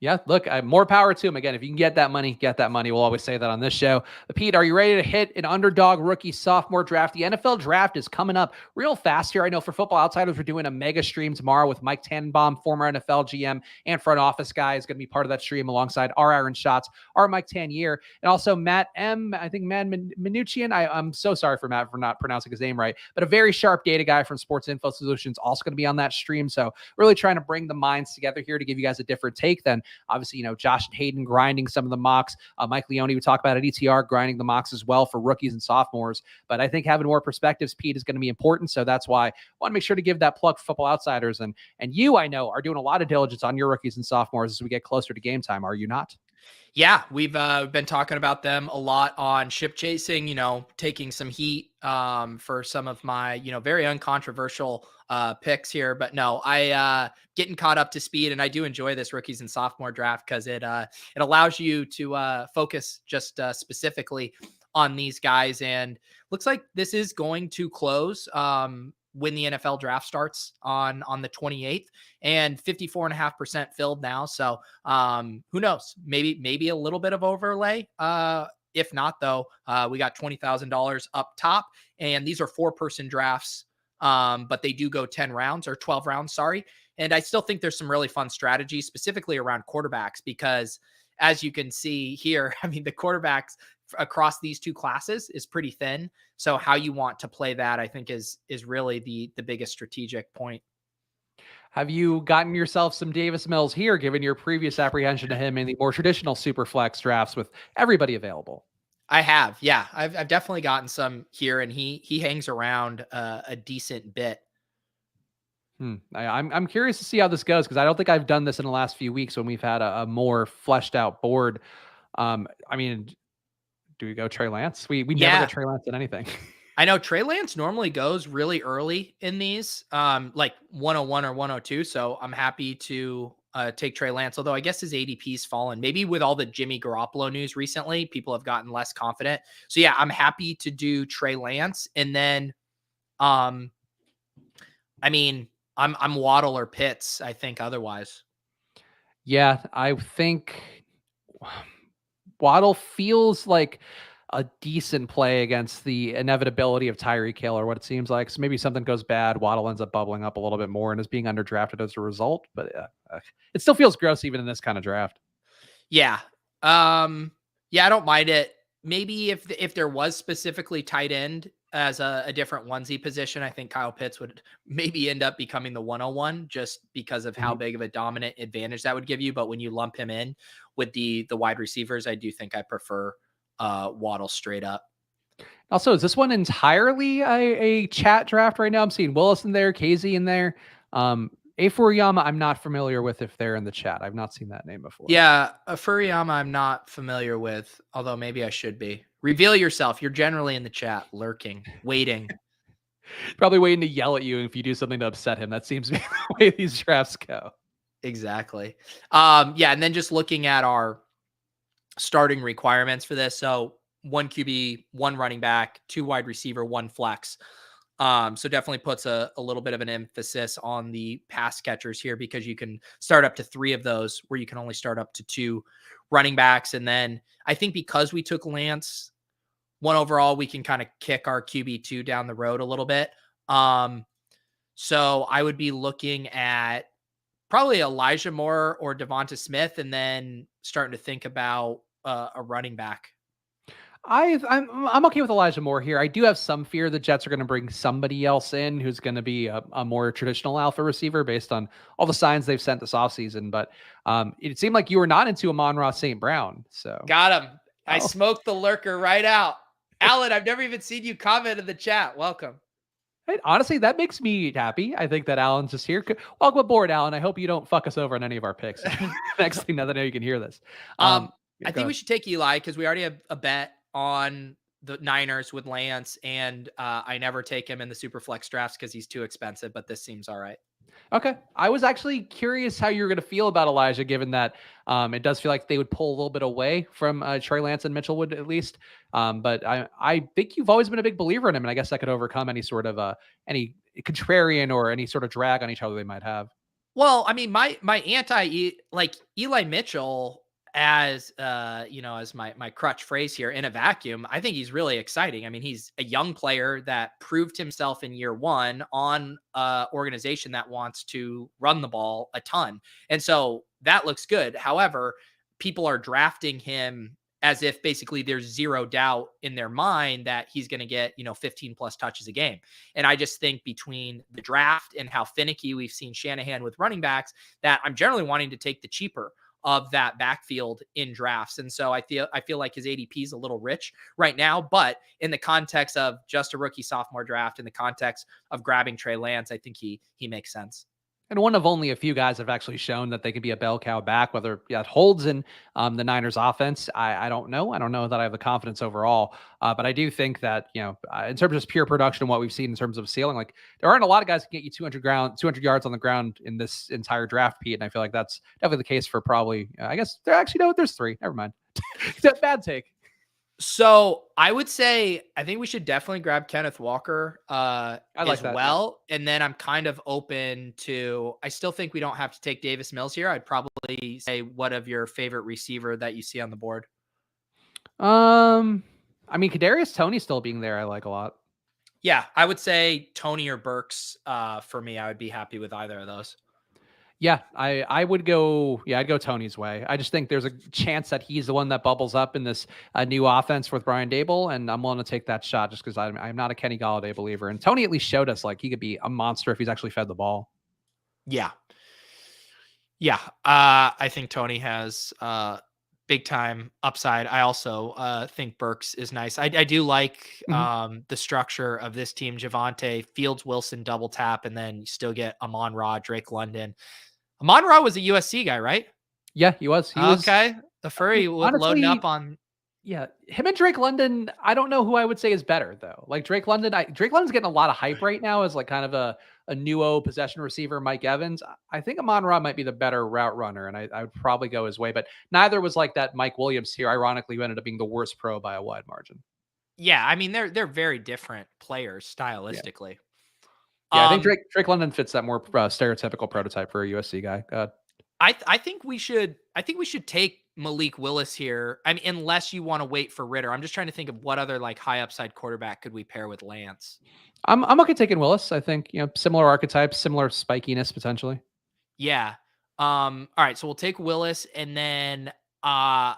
Yeah, look, more power to him. Again, if you can get that money, get that money. We'll always say that on this show. But Pete, are you ready to hit an Underdog rookie sophomore draft? The NFL draft is coming up real fast here. I know for Football Outsiders, we're doing a mega stream tomorrow with Mike Tannenbaum, former NFL GM and front office guy, is going to be part of that stream alongside our Iron Shots, our Mike Tanier, and also Matt M. I think Matt Minuccian. I'm so sorry for Matt for not pronouncing his name right, but a very sharp data guy from Sports Info Solutions also going to be on that stream. So really trying to bring the minds together here to give you guys a different take than obviously, Josh and Hayden grinding some of the mocks. Mike Leone, we talk about at ETR, grinding the mocks as well for rookies and sophomores. But I think having more perspectives, Pete, is going to be important. So that's why I want to make sure to give that plug for Football Outsiders. And you, I know, are doing a lot of diligence on your rookies and sophomores as we get closer to game time. Are you not? Yeah, we've been talking about them a lot on Ship Chasing, taking some heat for some of my, very uncontroversial picks here. But no, I getting caught up to speed, and I do enjoy this rookies and sophomore draft because it allows you to focus just specifically on these guys. And looks like this is going to close when the NFL draft starts on the 28th, and 54.5% filled now. So who knows, maybe a little bit of overlay. If not though, we got $20,000 up top, and these are 4-person drafts. But they do go 10 rounds or 12 rounds. Sorry. And I still think there's some really fun strategies specifically around quarterbacks, because as you can see here, I mean, the quarterbacks across these two classes is pretty thin. So how you want to play that, I think is really the biggest strategic point. Have you gotten yourself some Davis Mills here, given your previous apprehension to him in the more traditional super flex drafts with everybody available? I have. Yeah, I've definitely gotten some here, and he hangs around a decent bit. I'm curious to see how this goes, because I don't think I've done this in the last few weeks when we've had a more fleshed out board. I mean, do we go Trey Lance? We never get Trey Lance in anything. I know Trey Lance normally goes really early in these, like 101 or 102. So I'm happy to take Trey Lance, although I guess his ADP's fallen. Maybe with all the Jimmy Garoppolo news recently, people have gotten less confident. So yeah, I'm happy to do Trey Lance. And then, I mean, I'm Waddle or Pitts, I think otherwise. Yeah, I think Waddle feels like a decent play against the inevitability of Tyreek Hill, or what it seems like. So maybe something goes bad, Waddle ends up bubbling up a little bit more and is being underdrafted as a result. But it still feels gross even in this kind of draft. Yeah. Yeah, I don't mind it. Maybe if there was specifically tight end as a different onesie position. I think Kyle Pitts would maybe end up becoming the 101 just because of how big of a dominant advantage that would give you. But when you lump him in with the wide receivers, I do think I prefer Waddle straight up. Also, is this one entirely a chat draft right now? I'm seeing Willis in there, KZ in there. A4Yama, I'm not familiar with if they're in the chat. I've not seen that name before. Yeah, Furiyama I'm not familiar with, although maybe I should be. Reveal yourself. You're generally in the chat, lurking, waiting. Probably waiting to yell at you if you do something to upset him. That seems to be the way these drafts go. Exactly. Yeah, and then just looking at our starting requirements for this. So 1 QB, 1 running back, 2 wide receiver, 1 flex. So definitely puts a little bit of an emphasis on the pass catchers here because you can start up to 3 of those where you can only start up to 2 running backs. And then I think because we took Lance 1 overall, we can kind of kick our QB2 down the road a little bit. So I would be looking at probably Elijah Moore or Devonta Smith, and then starting to think about a running back. I'm okay with Elijah Moore here. I do have some fear the Jets are going to bring somebody else in who's going to be a more traditional alpha receiver based on all the signs they've sent this offseason. But it seemed like you were not into Amon-Ra St. Brown. So Got him. I smoked the lurker right out. Alan, I've never even seen you comment in the chat. Welcome. Hey, honestly, that makes me happy. I think that Alan's just here. Welcome aboard, Alan. I hope you don't fuck us over on any of our picks. Next thing that I know, you can hear this. I think we should take Eli because we already have a bet on the Niners with Lance, and I never take him in the super flex drafts because he's too expensive, but this seems all right. Okay. I was actually curious how you were going to feel about Elijah, given that it does feel like they would pull a little bit away from Trey Lance and Mitchell Wood at least. But I think you've always been a big believer in him, and I guess that could overcome any sort of any contrarian or any sort of drag on each other they might have. Well, I mean, my like Eli Mitchell as as my crutch phrase here in a vacuum, I think he's really exciting. I mean, he's a young player that proved himself in year 1 on a organization that wants to run the ball a ton. And so that looks good. However, people are drafting him as if basically there's zero doubt in their mind that he's going to get, 15 plus touches a game. And I just think between the draft and how finicky we've seen Shanahan with running backs, that I'm generally wanting to take the cheaper of that backfield in drafts. And so I feel like his ADP is a little rich right now, but in the context of just a rookie sophomore draft, in the context of grabbing Trey Lance, I think he makes sense. And one of only a few guys have actually shown that they can be a bell cow back, whether it holds in the Niners offense. I don't know. I don't know that I have the confidence overall. But I do think that, in terms of just pure production, what we've seen in terms of ceiling, like there aren't a lot of guys who can get you 200 yards on the ground in this entire draft, Pete. And I feel like that's definitely the case for probably, I guess there actually, no, there's 3. Never mind. Bad take. So I would say, I think we should definitely grab Kenneth Walker as well. Yeah. And then I'm kind of open to, I still think we don't have to take Davis Mills here. I'd probably say, what of your favorite receiver that you see on the board? I mean, Kadarius Toney still being there, I like a lot. Yeah, I would say Toney or Burks for me. I would be happy with either of those. Yeah, I would go. Yeah, I'd go Toney's way. I just think there's a chance that he's the one that bubbles up in this new offense with Brian Daboll, and I'm willing to take that shot just because I'm not a Kenny Golladay believer. And Toney at least showed us like he could be a monster if he's actually fed the ball. Yeah. I think Toney has big time upside. I also think Burks is nice. I do like the structure of this team. Javonte, Fields, Wilson, double tap, and then you still get Amon-Ra, Drake London. Amon-Ra was a USC guy, right? Yeah, he was. Okay. The furry loading up on. Yeah, him and Drake London, I don't know who I would say is better, though. Like Drake London's getting a lot of hype right now as like kind of a nuo possession receiver, Mike Evans. I think Amon-Ra might be the better route runner, and I would probably go his way. But neither was like that Mike Williams here, ironically, who ended up being the worst pro by a wide margin. Yeah, I mean, they're very different players stylistically. Yeah, I think Drake London fits that more stereotypical prototype for a USC guy. I think we should take Malik Willis here. I mean, unless you want to wait for Ritter. I'm just trying to think of what other like high upside quarterback could we pair with Lance. I'm okay taking Willis. I think similar archetypes, similar spikiness potentially. Yeah. All right, so we'll take Willis, and then I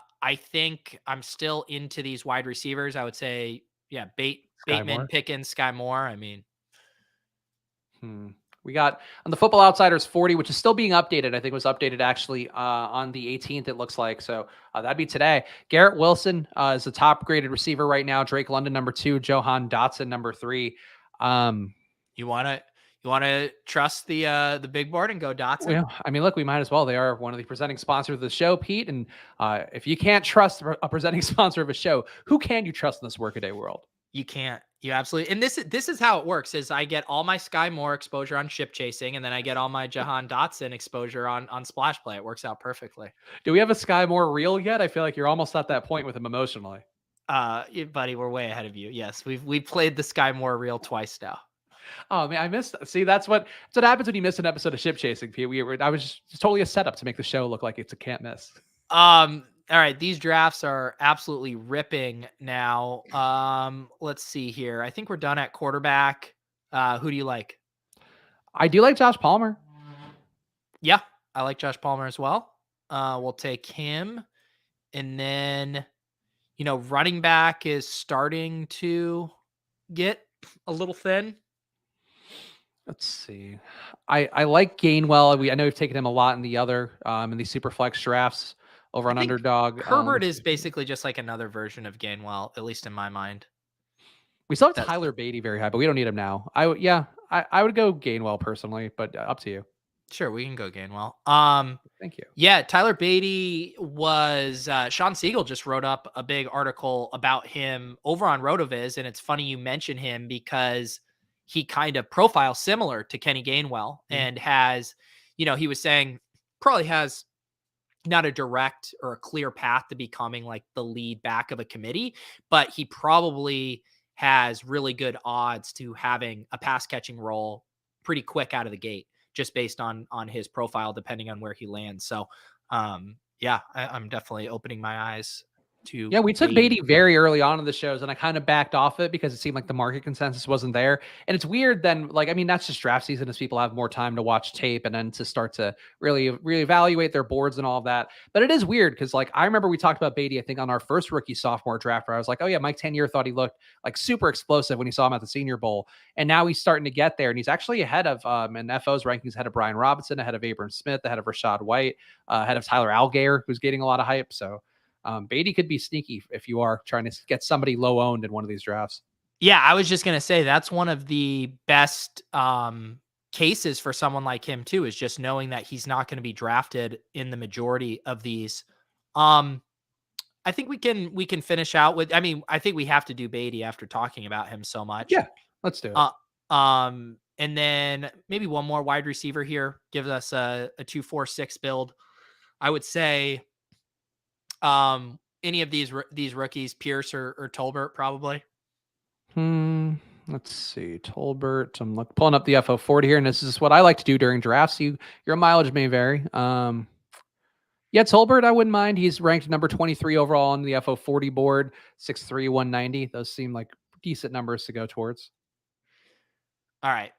think I'm still into these wide receivers. I would say, yeah, bait Bateman, Moore. Pickens, Sky Moore. I mean, We got on the Football Outsiders 40, which is still being updated. I think it was updated actually on the 18th, it looks like. So that'd be today. Garrett Wilson is the top graded receiver right now. Drake London, number 2. Johan Dotson, number 3. you want to trust the big board and go Dotson? Well, I mean, look, we might as well. They are one of the presenting sponsors of the show, Pete. And if you can't trust a presenting sponsor of a show, who can you trust in this workaday world? You can't. You absolutely. And this is how it works: is I get all my Sky Moore exposure on ship chasing, and then I get all my Jahan Dotson exposure on splash play. It works out perfectly. Do we have a Sky Moore reel yet? I feel like you're almost at that point with him emotionally. Buddy, we're way ahead of you. Yes, we've played the Sky Moore reel twice now. Oh man, I missed. See, that's what happens when you miss an episode of ship chasing. Pete, I was just totally a setup to make the show look like it's a can't miss. All right, these drafts are absolutely ripping now. Let's see here. I think we're done at quarterback. Who do you like? I do like Josh Palmer. Yeah, I like Josh Palmer as well. We'll take him. And then, running back is starting to get a little thin. Let's see. I like Gainwell. I know we've taken him a lot in the other in these super flex drafts over on Underdog. Herbert is basically just like another version of Gainwell, at least in my mind. We still have Tyler Beatty very high, but we don't need him now. I would go Gainwell personally, but up to you. Sure, we can go Gainwell. Thank you. Yeah, Tyler Beatty was Sean Siegel just wrote up a big article about him over on RotoViz, and it's funny you mention him because he kind of profiles similar to Kenny Gainwell and has, he was saying probably has not a direct or a clear path to becoming like the lead back of a committee, but he probably has really good odds to having a pass catching role pretty quick out of the gate, just based on his profile, depending on where he lands. So, I'm definitely opening my eyes to. Yeah, we took Beatty very early on in the shows, and I kind of backed off it because it seemed like the market consensus wasn't there. And it's weird then, that's just draft season as people have more time to watch tape and then to start to really evaluate their boards and all of that. But it is weird because I remember we talked about Beatty, I think on our first rookie sophomore draft, where I was like, oh yeah, Mike Tanier thought he looked like super explosive when he saw him at the Senior Bowl. And now he's starting to get there, and he's actually ahead of in FO's rankings, ahead of Brian Robinson, ahead of Abram Smith, ahead of Rashad White, ahead of Tyler Algier, who's getting a lot of hype. So Beatty could be sneaky if you are trying to get somebody low owned in one of these drafts. Yeah, I was just going to say that's one of the best cases for someone like him too, is just knowing that he's not going to be drafted in the majority of these. I think we can finish out with, I think we have to do Beatty after talking about him so much. Yeah, let's do it. And then maybe one more wide receiver here. Give us a 2-4-6 build. I would say any of these rookies, Pierce or Tolbert, probably. Let's see. Tolbert. I'm pulling up the FO40 here, and this is what I like to do during drafts. Your mileage may vary. Yeah, Tolbert, I wouldn't mind. He's ranked number 23 overall on the FO40 board, 6'3", 190. Those seem like decent numbers to go towards. All right.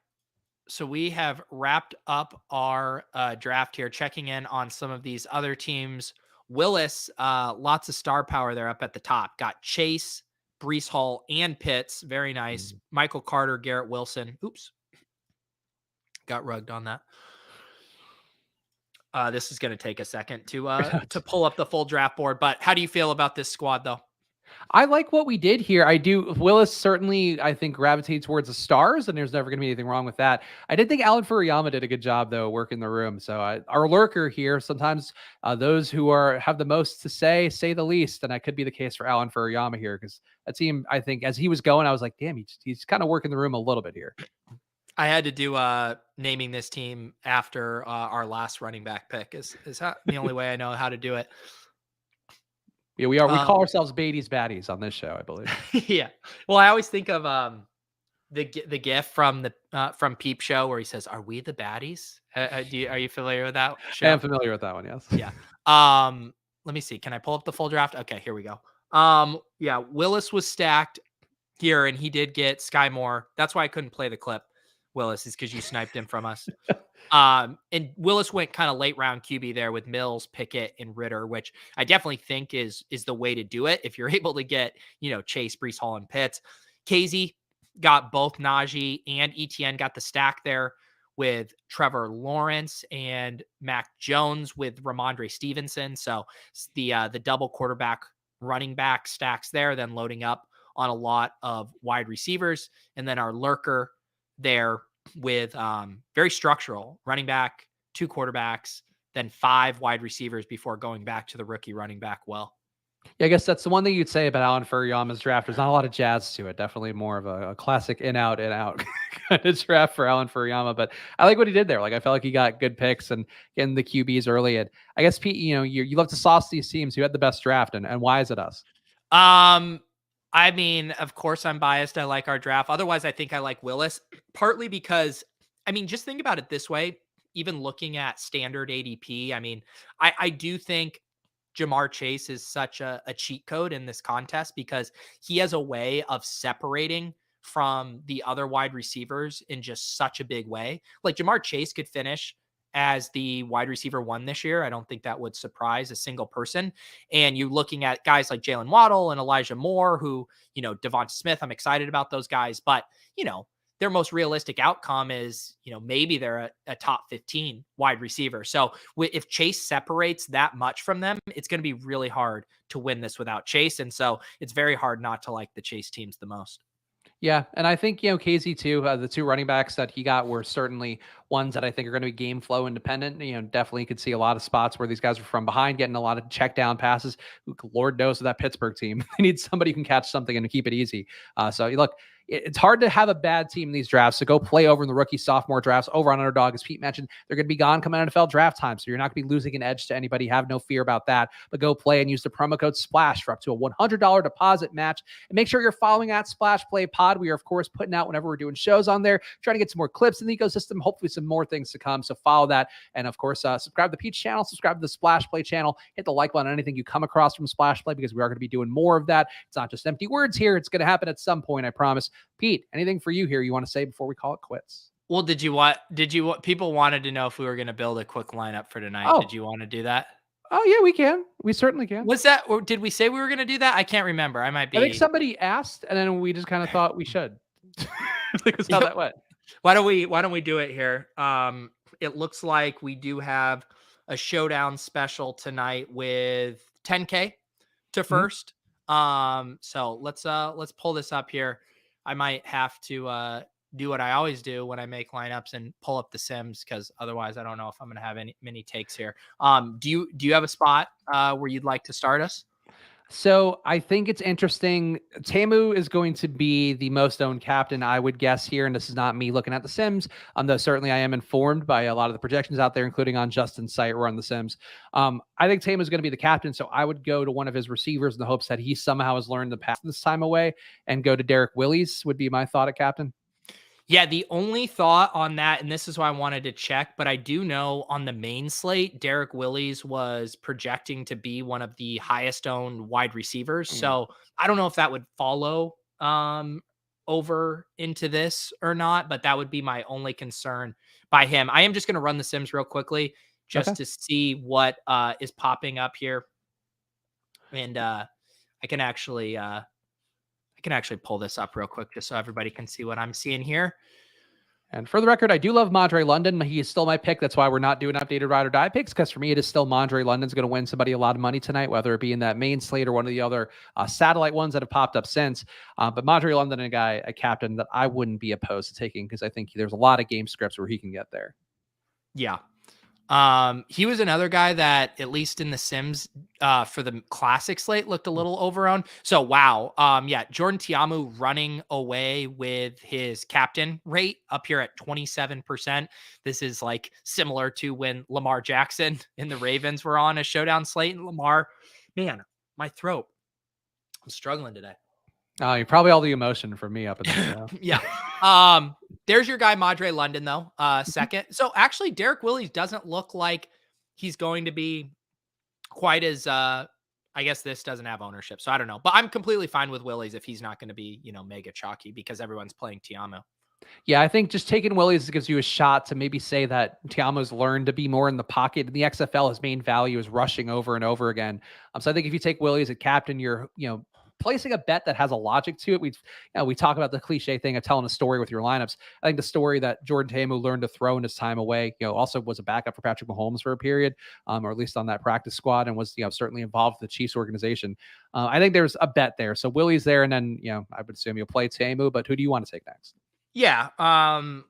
So we have wrapped up our draft here, checking in on some of these other teams. Willis, lots of star power there up at the top. Got Chase, Breece Hall, and Pitts. Very nice. Michael Carter, Garrett Wilson. Oops. Got rugged on that. This is going to take a second to pull up the full draft board. But how do you feel about this squad, though? I like what we did here. I do. Willis certainly, I think, gravitates towards the stars, and there's never going to be anything wrong with that. I did think Alan Furuyama did a good job, though, working the room. So our lurker here, sometimes those who have the most to say the least, and that could be the case for Alan Furuyama here, because that team, I think, as he was going, I was like, damn, he's kind of working the room a little bit here. I had to do naming this team after our last running back pick. Is that the only way I know how to do it? Yeah, we call ourselves Beatty's Baddies on this show, I believe. Yeah. Well, I always think of the gif from Peep Show where he says, "Are we the baddies?" Are you familiar with that show? I am familiar with that one. Yes. Yeah. Let me see. Can I pull up the full draft? Okay, here we go. Yeah, Willis was stacked here, and he did get Sky Moore. That's why I couldn't play the clip. Willis is because you sniped him from us. And Willis went kind of late round QB there with Mills, Pickett, and Ritter, which I definitely think is the way to do it. If you're able to get, Chase, Breece Hall, and Pitts, Casey got both Najee and Etienne got the stack there with Trevor Lawrence and Mac Jones with Ramondre Stevenson. So the double quarterback running back stacks there, then loading up on a lot of wide receivers. And then our lurker there with very structural running back, 2 quarterbacks, then 5 wide receivers before going back to the rookie running back well. Yeah, I guess that's the one thing you'd say about Alan Furiyama's draft. There's not a lot of jazz to it. Definitely more of a classic in out kind of draft for Alan Furiyama. But I like what he did there. Like I felt like he got good picks and getting the QBs early. And I guess Pete, you love to sauce these teams. Who had the best draft, and why is it us? I mean, of course I'm biased. I like our draft. Otherwise, I think I like Willis, partly because, I mean, just think about it this way. Even looking at standard ADP, I mean, I do think Jamar Chase is such a cheat code in this contest because he has a way of separating from the other wide receivers in just such a big way. Like Jamar Chase could finish as the wide receiver 1 this year. I don't think that would surprise a single person. And you're looking at guys like Jalen Waddle and Elijah Moore, who, Devonta Smith, I'm excited about those guys, but, their most realistic outcome is, maybe they're a top 15 wide receiver. So if Chase separates that much from them, it's going to be really hard to win this without Chase. And so it's very hard not to like the Chase teams the most. Yeah, and I think, KZ too, the 2 running backs that he got were certainly ones that I think are going to be game flow independent. Definitely could see a lot of spots where these guys are from behind, getting a lot of check down passes. Lord knows with that Pittsburgh team, they need somebody who can catch something and keep it easy. So look, it's hard to have a bad team in these drafts. So go play over in the rookie sophomore drafts over on Underdog. As Pete mentioned, they're going to be gone coming NFL draft time. So you're not going to be losing an edge to anybody. Have no fear about that. But go play and use the promo code SPLASH for up to a $100 deposit match. And make sure you're following at Splash Play Pod. We are, of course, putting out whenever we're doing shows on there, trying to get some more clips in the ecosystem, hopefully some more things to come. So follow that. And of course, subscribe to the Pete's channel, subscribe to the Splash Play channel, hit the like button on anything you come across from Splash Play, because we are going to be doing more of that. It's not just empty words here. It's going to happen at some point, I promise. Pete, anything for you here you want to say before we call it quits? Well, people wanted to know if we were going to build a quick lineup for tonight. Oh. Did you want to do that? Oh yeah, we can. We certainly can. Was that, or did we say we were going to do that? I can't remember. I might be. I think somebody asked, and then we just kind of thought we should. That's how that went. Why don't we do it here? It looks like we do have a showdown special tonight with 10K to first. So let's pull this up here. I might have to do what I always do when I make lineups and pull up the Sims, because otherwise I don't know if I'm going to have many takes here. Do you have a spot where you'd like to start us? So I think it's interesting. Tamu is going to be the most owned captain, I would guess here. And this is not me looking at the Sims, though certainly I am informed by a lot of the projections out there, including on Justin's site or on the Sims. I think Tamu is going to be the captain. So I would go to one of his receivers in the hopes that he somehow has learned to pass this time away, and go to Derek Willis would be my thought at captain. Yeah, the only thought on that, and this is why I wanted to check, but I do know on the main slate, Derek Willis was projecting to be one of the highest owned wide receivers. So I don't know if that would follow over into this or not, but that would be my only concern by him. I am just going to run the Sims real quickly just to see what is popping up here. And I can actually pull this up real quick just so everybody can see what I'm seeing here. And for the record, I do love Mondre London. He is still my pick. That's why we're not doing updated ride or die picks, because for me, it is still Mondre London's going to win somebody a lot of money tonight, whether it be in that main slate or one of the other satellite ones that have popped up since. But Mondre London, a captain that I wouldn't be opposed to taking, because I think there's a lot of game scripts where he can get there. Yeah. He was another guy that, at least in the Sims, for the classic slate, looked a little overowned. So, wow. Yeah, Jordan Ta'amu running away with his captain rate up here at 27%. This is like similar to when Lamar Jackson and the Ravens were on a showdown slate. And Lamar, man, my throat, I'm struggling today. You're probably all the emotion from me up in there. Yeah. There's your guy, Mondre London, though, second. So actually, Derek Willis doesn't look like he's going to be quite as, I guess this doesn't have ownership, so I don't know. But I'm completely fine with Willis if he's not going to be, mega chalky, because everyone's playing Ta'amu. Yeah, I think just taking Willis gives you a shot to maybe say that Ta'amu's learned to be more in the pocket. In the XFL, his main value is rushing over and over again. So I think if you take Willis as captain, you're, placing a bet that has a logic to it. We talk about the cliche thing of telling a story with your lineups. I think the story that Jordan Ta'amu learned to throw in his time away, also was a backup for Patrick Mahomes for a period, or at least on that practice squad, and was, certainly involved with the Chiefs organization. I think there's a bet there. So Willie's there, and then, I would assume you'll play Ta'amu, but who do you want to take next? Yeah,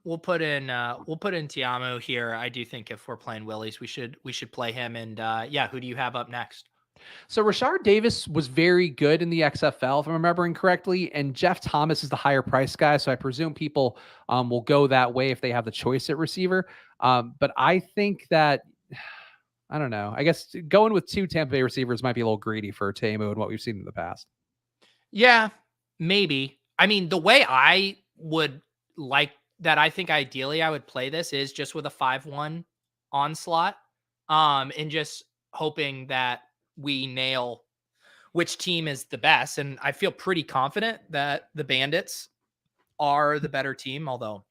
we'll put in Tiamu here. I do think if we're playing Willies, we should play him. And yeah, who do you have up next? So Rashard Davis was very good in the XFL, if I'm remembering correctly, and Jeff Thomas is the higher price guy. So I presume people will go that way if they have the choice at receiver. But I think that, I don't know. I guess going with 2 Tampa Bay receivers might be a little greedy for Ta'amu and what we've seen in the past. Yeah, maybe. I mean, the way I would like that, I think ideally I would play this is just with a 5-1 onslaught, and just hoping that we nail which team is the best. And I feel pretty confident that the Bandits are the better team, although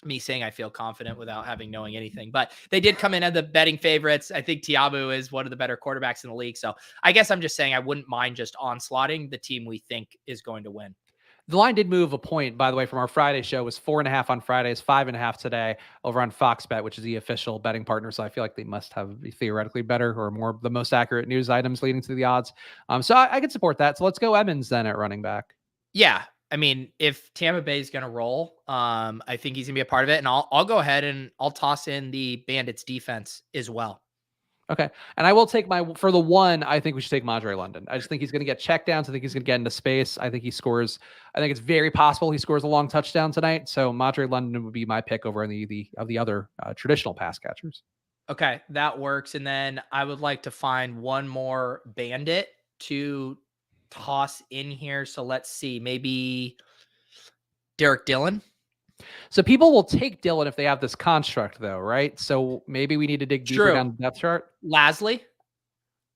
me saying I feel confident without knowing anything, but they did come in as the betting favorites. I think Tiamu is one of the better quarterbacks in the league. So I guess I'm just saying I wouldn't mind just onslaughting the team we think is going to win. The line did move a point, by the way, from our Friday show. It was 4.5 on Fridays, 5.5 today over on Fox Bet, which is the official betting partner. So I feel like they must have theoretically better or more the most accurate news items leading to the odds. So I could support that. So let's go Emmons then at running back. Yeah. I mean, if Tampa Bay is going to roll, I think he's going to be a part of it. And I'll go ahead and I'll toss in the Bandits defense as well. Okay. And I will take for the one, I think we should take Madre London. I just think he's going to get check downs. I think he's going to get into space. I think he scores. I think it's very possible he scores a long touchdown tonight. So Madre London would be my pick over the other traditional pass catchers. Okay. That works. And then I would like to find one more Bandit to toss in here. So let's see, maybe Derek Dillon. So people will take Dillon if they have this construct, though, right? So maybe we need to dig deeper down the depth chart. Lasley.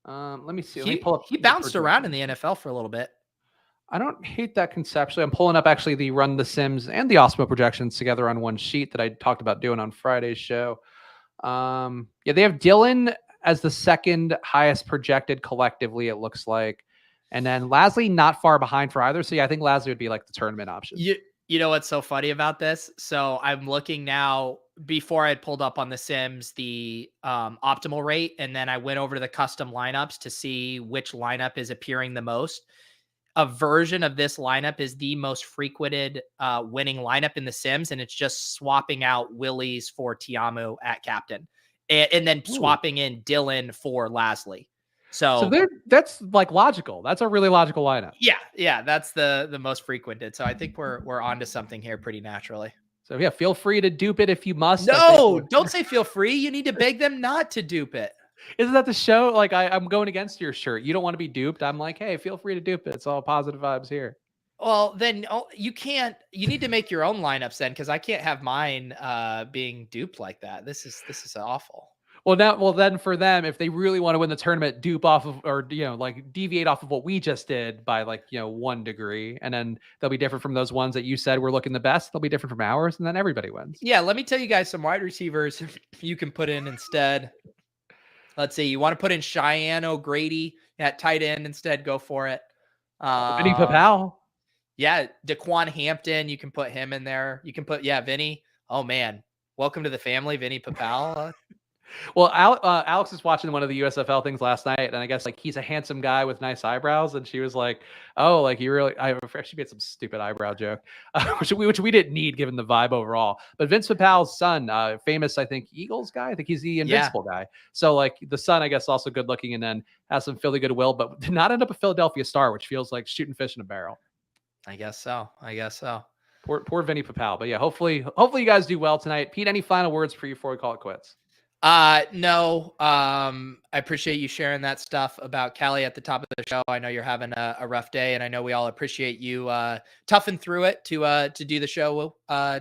Let me see. He bounced around in the NFL for a little bit. I don't hate that conceptually. I'm pulling up actually the Run the Sims and the Osmo projections together on one sheet that I talked about doing on Friday's show. Yeah, they have Dillon as the second highest projected collectively, it looks like. And then Lasley not far behind for either. So yeah, I think Lasley would be like the tournament option. You know what's so funny about this? So I'm looking now, before I had pulled up on the Sims, the optimal rate. And then I went over to the custom lineups to see which lineup is appearing the most. A version of this lineup is the most frequented winning lineup in the Sims. And it's just swapping out Willies for Tiamu at captain. And then swapping in Dillon for Lasley. So that's like logical. That's a really logical lineup. Yeah, that's the most frequented. So I think we're onto something here pretty naturally. So yeah, feel free to dupe it if you must. No, don't say feel free. You need to beg them not to dupe it. Isn't that the show? Like I'm going against your shirt. You don't want to be duped. I'm like, hey, feel free to dupe it. It's all positive vibes here. Well, then you can't. You need to make your own lineups then, because I can't have mine being duped like that. This is awful. Well, then for them, if they really want to win the tournament, dupe off of, or, like deviate off of what we just did by 1 degree. And then they'll be different from those ones that you said were looking the best. They'll be different from ours. And then everybody wins. Yeah. Let me tell you guys some wide receivers you can put in instead. Let's see. You want to put in Cheyenne O'Grady at tight end instead. Go for it. Vinny Papal. Yeah. Daquan Hampton. You can put him in there. You can put, Vinny. Oh man. Welcome to the family, Vinny Papal. Well, Alex was watching one of the USFL things last night, and I guess he's a handsome guy with nice eyebrows, and she was like, "Oh, you really?" I actually made some stupid eyebrow joke, which we didn't need given the vibe overall. But Vince Papal's son, famous, I think, Eagles guy. I think he's the invincible guy. So the son, I guess, also good looking, and then has some Philly goodwill, but did not end up a Philadelphia star, which feels like shooting fish in a barrel. I guess so. Poor Vinny Papal. But yeah, hopefully you guys do well tonight. Pete, any final words for you before we call it quits? No. I appreciate you sharing that stuff about Cali at the top of the show. I know you're having a rough day, and I know we all appreciate you toughing through it to do the show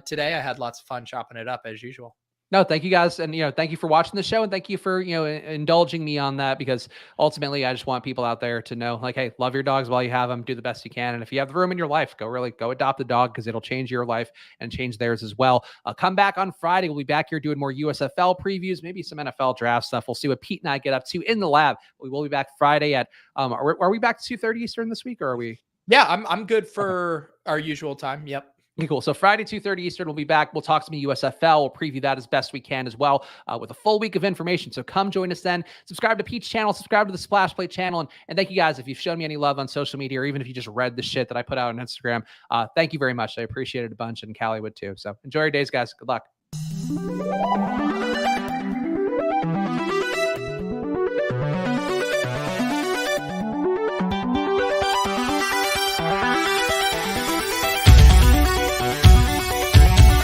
today. I had lots of fun chopping it up as usual. No, thank you guys. And, thank you for watching the show, and thank you for, indulging me on that, because ultimately I just want people out there to know, hey, love your dogs while you have them, do the best you can. And if you have the room in your life, go adopt a dog, because it'll change your life and change theirs as well. Come back on Friday. We'll be back here doing more USFL previews, maybe some NFL draft stuff. We'll see what Pete and I get up to in the lab. We will be back Friday at, are we back to 2:30 Eastern this week, or are we? Yeah, I'm good for our usual time. Yep. Okay, cool. So Friday, 2:30 Eastern, we'll be back. We'll talk some USFL. We'll preview that as best we can as well with a full week of information. So come join us then. Subscribe to Pete's channel. Subscribe to the Splash Play channel. And thank you guys if you've shown me any love on social media, or even if you just read the shit that I put out on Instagram. Thank you very much. I appreciate it a bunch, and Cali would too. So enjoy your days, guys. Good luck.